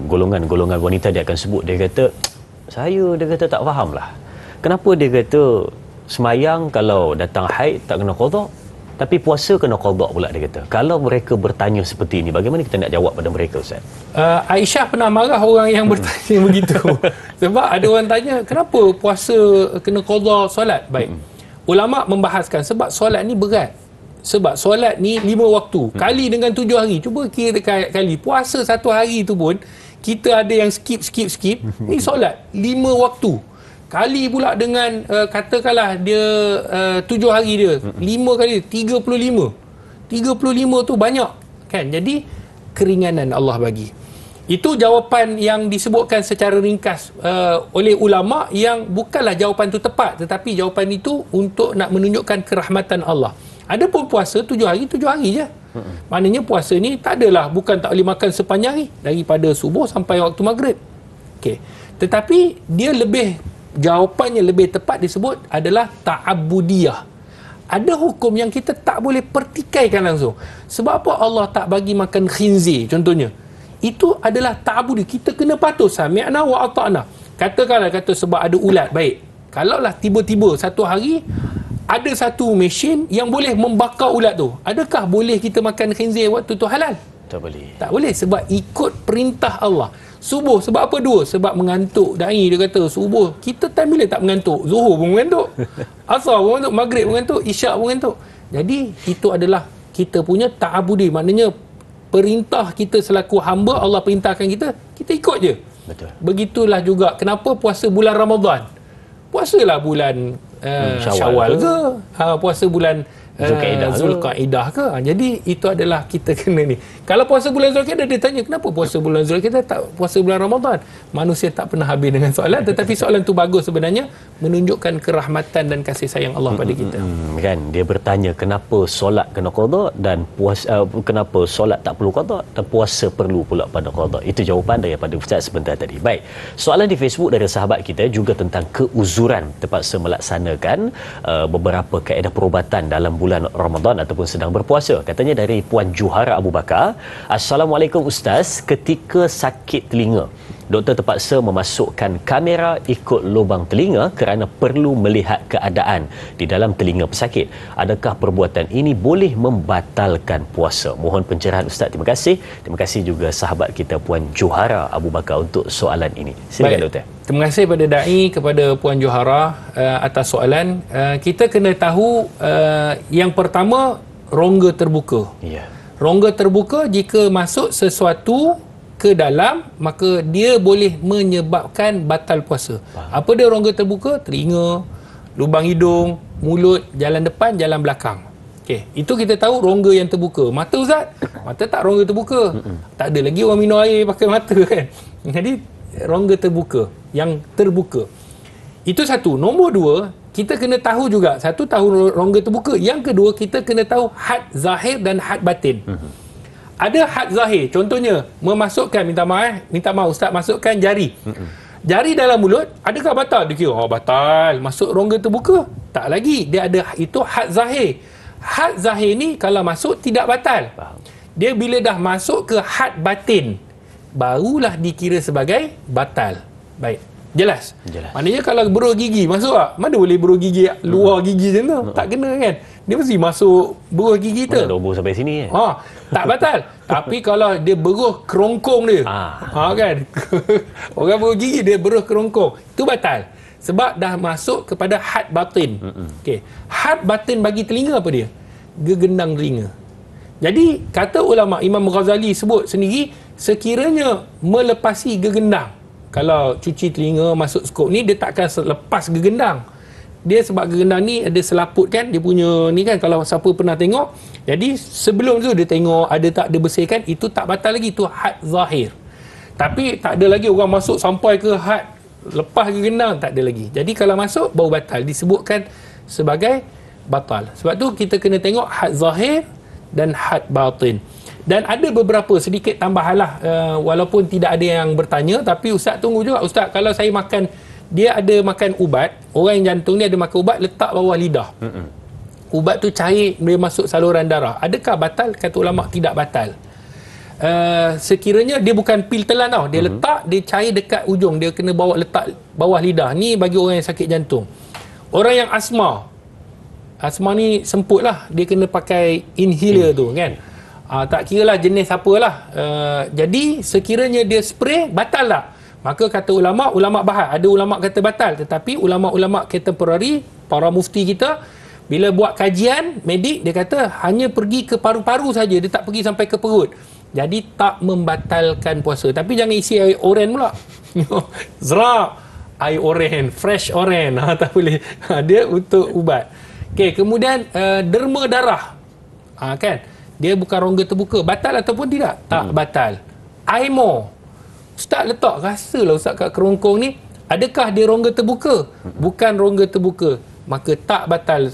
golongan-golongan wanita dia akan sebut, dia kata, dia kata tak faham lah. Kenapa dia kata semayang kalau datang haid tak kena qadha, tapi puasa kena qadha pula, dia kata. Kalau mereka bertanya seperti ini, bagaimana kita nak jawab pada mereka, Ustaz? Aisyah pernah marah orang yang bertanya begitu. Sebab ada orang tanya, kenapa puasa kena qadha solat? Baik. Ulama membahaskan sebab solat ni berat. Sebab solat ni 5 waktu. Kali dengan 7 hari. Cuba kira kali. Puasa 1 hari tu pun, kita ada yang skip. Ni solat 5 waktu. Kali pula dengan katakanlah dia 7 hari dia, 5 kali 35. 35 tu banyak kan. Jadi keringanan Allah bagi. Itu jawapan yang disebutkan secara ringkas oleh ulama, yang bukanlah jawapan tu tepat, tetapi jawapan itu untuk nak menunjukkan kerahmatan Allah. Adapun puasa 7 hari je. Maknanya puasa ni tak adalah, bukan tak boleh makan sepanjang hari daripada subuh sampai waktu maghrib. Okey. Tetapi dia jawapannya lebih tepat disebut adalah ta'abbudiyah. ada hukum yang kita tak boleh pertikaikan langsung. Sebab apa Allah tak bagi makan khinzir contohnya? Itu adalah ta'budi. Kita kena patuh, sami'na wa ata'na. Katakanlah sebab ada ulat, baik. Kalaulah tiba-tiba satu hari ada satu mesin yang boleh membakar ulat tu, adakah boleh kita makan khinzir waktu tu halal? Tak boleh. Tak boleh, sebab ikut perintah Allah. Subuh, sebab apa dua? Sebab mengantuk. Da'i dia kata, subuh, kita time bila tak mengantuk? Zuhur pun mengantuk. Asar pun mengantuk, maghrib pun mengantuk, isyak pun mengantuk. Jadi, itu adalah kita punya ta'abudi. Maknanya, perintah kita selaku hamba, Allah perintahkan kita ikut je. Betul. Begitulah juga, kenapa puasa bulan Ramadan? Puasalah bulan Syawal ke? Puasa bulan Zulqaidah ke? Jadi itu adalah kita kena ni. Kalau puasa bulan Zulqaidah, dia tanya kenapa puasa bulan Zulqaidah tak puasa bulan Ramadan? Manusia tak pernah habis dengan soalan, tetapi soalan tu bagus sebenarnya, menunjukkan kerahmatan dan kasih sayang Allah pada kita. Kan dia bertanya kenapa solat kena qada dan puasa kenapa solat tak perlu qada dan puasa perlu pula pada qada. Itu jawapan daripada Ustaz sebentar tadi. Baik. Soalan di Facebook dari sahabat kita juga tentang keuzuran terpaksa melaksanakan beberapa kaedah perubatan dalam bulan Ramadan ataupun sedang berpuasa. Katanya dari Puan Juhara Abu Bakar, Assalamualaikum Ustaz, ketika sakit telinga, doktor terpaksa memasukkan kamera ikut lubang telinga kerana perlu melihat keadaan di dalam telinga pesakit. Adakah perbuatan ini boleh membatalkan puasa? Mohon pencerahan Ustaz. Terima kasih. Terima kasih juga sahabat kita Puan Juhara Abu Bakar untuk soalan ini. Silakan doktor. Terima kasih kepada Da'i, kepada Puan Johara atas soalan. Kita kena tahu yang pertama, rongga terbuka. Ya. Rongga terbuka jika masuk sesuatu ke dalam, maka dia boleh menyebabkan batal puasa. Apa dia rongga terbuka? Telinga, lubang hidung, mulut, jalan depan, jalan belakang. Okey, itu kita tahu rongga yang terbuka. Mata Ustaz, mata tak rongga terbuka. Tak ada lagi orang minum air pakai mata kan. Jadi rongga terbuka, yang terbuka. Itu satu. Nombor dua, kita kena tahu juga, satu tahu rongga terbuka. Yang kedua, kita kena tahu had zahir dan had batin. Ada had zahir, contohnya memasukkan, minta maaf Ustaz, masukkan jari. Jari dalam mulut, adakah batal? Dia kira, batal. Masuk rongga terbuka? Tak lagi. Dia ada, itu had zahir. Had zahir ni kalau masuk tidak batal. Dia bila dah masuk ke had batin, barulah dikira sebagai batal. Baik. Jelas? Maknanya kalau beruh gigi masuk tak? Mana boleh beruh gigi luar gigi macam tu? Tak kena kan? Dia mesti masuk beruh gigi tu. Mana ada umur sampai sini kan? Tak batal. Tapi kalau dia beruh kerongkong dia. Kan? Orang beruh gigi dia beruh kerongkong. Itu batal. Sebab dah masuk kepada had batin. Okey. Had batin bagi telinga apa dia? Gegendang telinga. Jadi kata ulama, Imam Ghazali sebut sendiri, sekiranya melepasi gegendang, kalau cuci telinga masuk skop ni, dia takkan lepas gegendang. Dia sebab gegendang ni ada selaput kan, dia punya ni kan, kalau siapa pernah tengok. Jadi sebelum tu dia tengok ada tak dia bersihkan, itu tak batal lagi, itu had zahir. Tapi tak ada lagi orang masuk sampai ke had lepas gegendang, tak ada lagi. Jadi kalau masuk baru batal, disebutkan sebagai batal. Sebab tu kita kena tengok had zahir dan had batin. Dan ada beberapa sedikit tambahan lah, walaupun tidak ada yang bertanya, tapi Ustaz tunggu juga. Ustaz, kalau saya makan, dia ada makan ubat, orang yang jantung ni ada makan ubat, letak bawah lidah. Ubat tu cair, dia masuk saluran darah. Adakah batal? Kata ulama tidak batal. Sekiranya dia bukan pil telan tau, dia letak, dia cair dekat ujung, dia kena bawa letak bawah lidah. Ni bagi orang yang sakit jantung. Orang yang asma ni semput lah, dia kena pakai inhaler tu kan. Tak kira lah jenis apalah. Jadi sekiranya dia spray, batal tak? Maka kata ulama bahas. Ada ulama kata batal, tetapi ulama-ulama contemporary, para mufti kita, bila buat kajian medik, dia kata hanya pergi ke paru-paru saja, dia tak pergi sampai ke perut. Jadi tak membatalkan puasa. Tapi jangan isi air oren pula. Zerap air oren, fresh oren, tak boleh. Dia untuk ubat. Okey, kemudian derma darah. Kan? Dia bukan rongga terbuka. Batal ataupun tidak? Tak batal. Aimo. Ustaz letak, rasalah Ustaz kat kerongkong ni, adakah dia rongga terbuka? Bukan rongga terbuka. Maka tak batal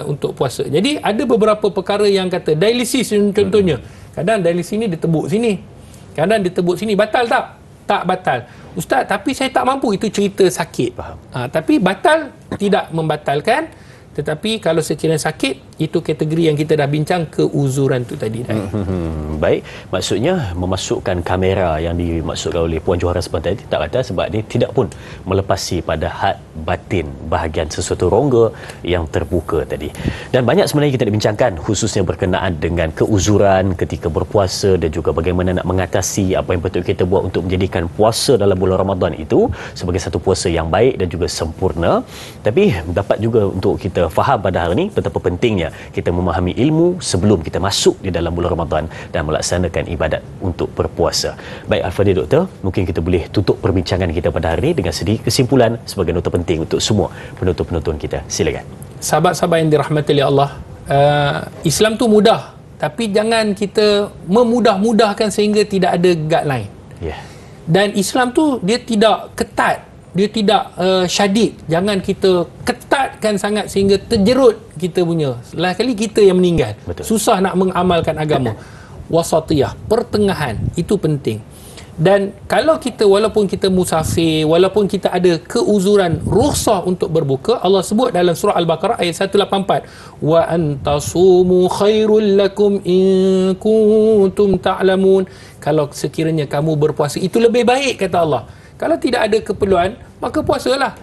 untuk puasa. Jadi ada beberapa perkara yang kata dialisis contohnya. Kadang dialisis ni dia tebuk sini. Kadang dia tebuk sini. Batal tak? Tak batal. Ustaz, tapi saya tak mampu. Itu cerita sakit. Tapi batal tidak membatalkan. Tetapi kalau sekiranya sakit, itu kategori yang kita dah bincang, keuzuran tu tadi. Baik, maksudnya memasukkan kamera yang dimaksudkan oleh Puan Johara sebentar tadi tak kata, sebab dia tidak pun melepasi pada had batin bahagian sesuatu rongga yang terbuka tadi. Dan banyak sebenarnya kita dibincangkan, khususnya berkenaan dengan keuzuran ketika berpuasa dan juga bagaimana nak mengatasi apa yang betul kita buat untuk menjadikan puasa dalam bulan Ramadan itu sebagai satu puasa yang baik dan juga sempurna. Tapi dapat juga untuk kita faham pada hari ini betapa pentingnya kita memahami ilmu sebelum kita masuk di dalam bulan Ramadan dan melaksanakan ibadat untuk berpuasa. Baik Al-Fadhil Doktor, mungkin kita boleh tutup perbincangan kita pada hari ini dengan sedikit kesimpulan sebagai nota penting untuk semua penonton-penonton kita. Silakan. Sahabat-sahabat yang dirahmati oleh Allah, Islam tu mudah, tapi jangan kita memudah-mudahkan sehingga tidak ada guideline. Dan Islam tu dia tidak ketat, dia tidak syadid. Jangan kita ketatkan sangat sehingga terjerut kita punya. Lain kali kita yang meninggal. Betul. Susah nak mengamalkan agama. Wasatiyah, pertengahan, itu penting. Dan kalau kita, walaupun kita musafir, walaupun kita ada keuzuran, rukhsah untuk berbuka, Allah sebut dalam surah Al-Baqarah ayat 184, wa antasumu khairul lakum in kuntum ta'lamun. Kalau sekiranya kamu berpuasa, itu lebih baik, kata Allah. Kalau tidak ada keperluan, maka puasalah.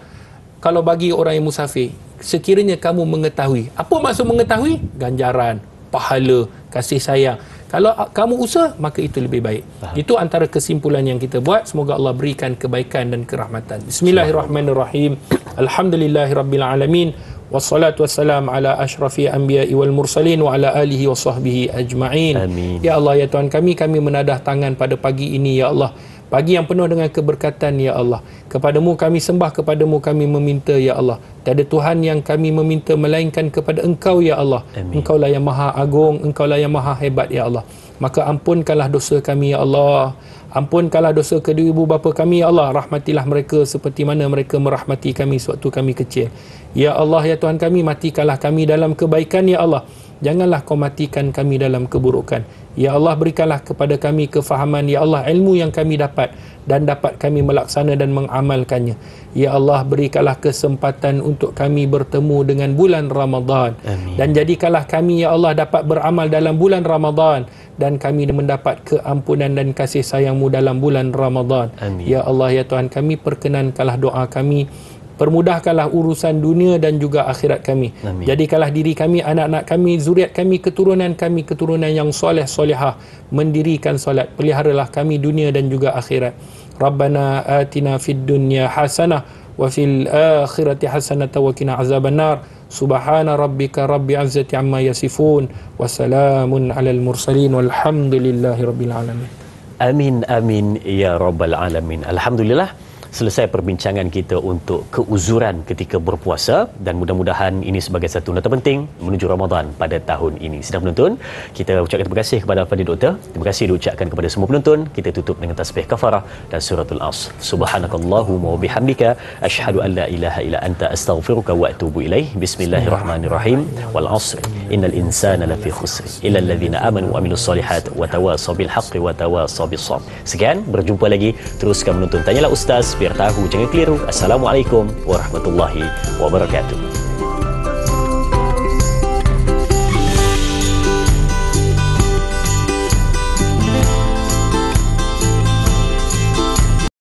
Kalau bagi orang yang musafir, sekiranya kamu mengetahui. Apa maksud mengetahui? Ganjaran, pahala, kasih sayang. Kalau kamu usaha, maka itu lebih baik. Itu antara kesimpulan yang kita buat. Semoga Allah berikan kebaikan dan kerahmatan. Bismillahirrahmanirrahim. Alhamdulillahirrabbilalamin. Wassalatu wassalam ala ashrafi anbiya'i wal mursalin wa ala alihi wa sahbihi ajma'in. Amin. Ya Allah, ya Tuhan kami menadah tangan pada pagi ini, ya Allah. Pagi yang penuh dengan keberkatan, ya Allah. Kepadamu kami sembah, kepadamu kami meminta, ya Allah. Tiada Tuhan yang kami meminta melainkan kepada Engkau, ya Allah. Amin. Engkaulah yang maha agung, Engkaulah yang maha hebat, ya Allah. Maka ampunkanlah dosa kami, ya Allah. Ampunkanlah dosa kedua ibu bapa kami, ya Allah. Rahmatilah mereka seperti mana mereka merahmati kami sewaktu kami kecil. Ya Allah, ya Tuhan kami, matikanlah kami dalam kebaikan, ya Allah. Janganlah kau matikan kami dalam keburukan. Ya Allah, berikanlah kepada kami kefahaman, ya Allah, ilmu yang kami dapat dan dapat kami melaksana dan mengamalkannya. Ya Allah, berikanlah kesempatan untuk kami bertemu dengan bulan Ramadan. Amin. Dan jadikanlah kami, ya Allah, dapat beramal dalam bulan Ramadan dan kami mendapat keampunan dan kasih sayang-Mu dalam bulan Ramadan. Amin. Ya Allah, ya Tuhan kami, perkenankanlah doa kami. Permudahkanlah urusan dunia dan juga akhirat kami. Amin. Jadikanlah diri kami, anak-anak kami, zuriat kami, keturunan yang soleh solehah, mendirikan solat. Peliharalah kami dunia dan juga akhirat. Rabbana atina fid dunya hasanah wa fil akhirati hasanah wa qina azabannar. Subhana rabbika rabbil izzati amma yasifun wa salamun alal mursalin walhamdulillahi rabbil alamin. Amin amin ya rabbal alamin. Alhamdulillah. Selesai perbincangan kita untuk keuzuran ketika berpuasa, dan mudah-mudahan ini sebagai satu nota penting menuju Ramadan pada tahun ini. Sedang penonton, kita ucapkan terima kasih kepada Al-Fadhil Doktor. Terima kasih diucapkan kepada semua penonton. Kita tutup dengan tasbih kafarah dan suratul Asr. Subhanakallahumma wa bihamdika asyhadu an la ilaha illa anta astaghfiruka wa atubu ilaih. Bismillahirrahmanirrahim. Wal 'asr innal insana lafi khusr illa alladhina amanu wa amilus solihat wa tawasaw bil haqqi wa tawasaw bis sabr. Sekian, berjumpa lagi. Teruskan menonton Tanyalah Ustaz biar tahu jangan keliru. Assalamualaikum warahmatullahi wabarakatuh.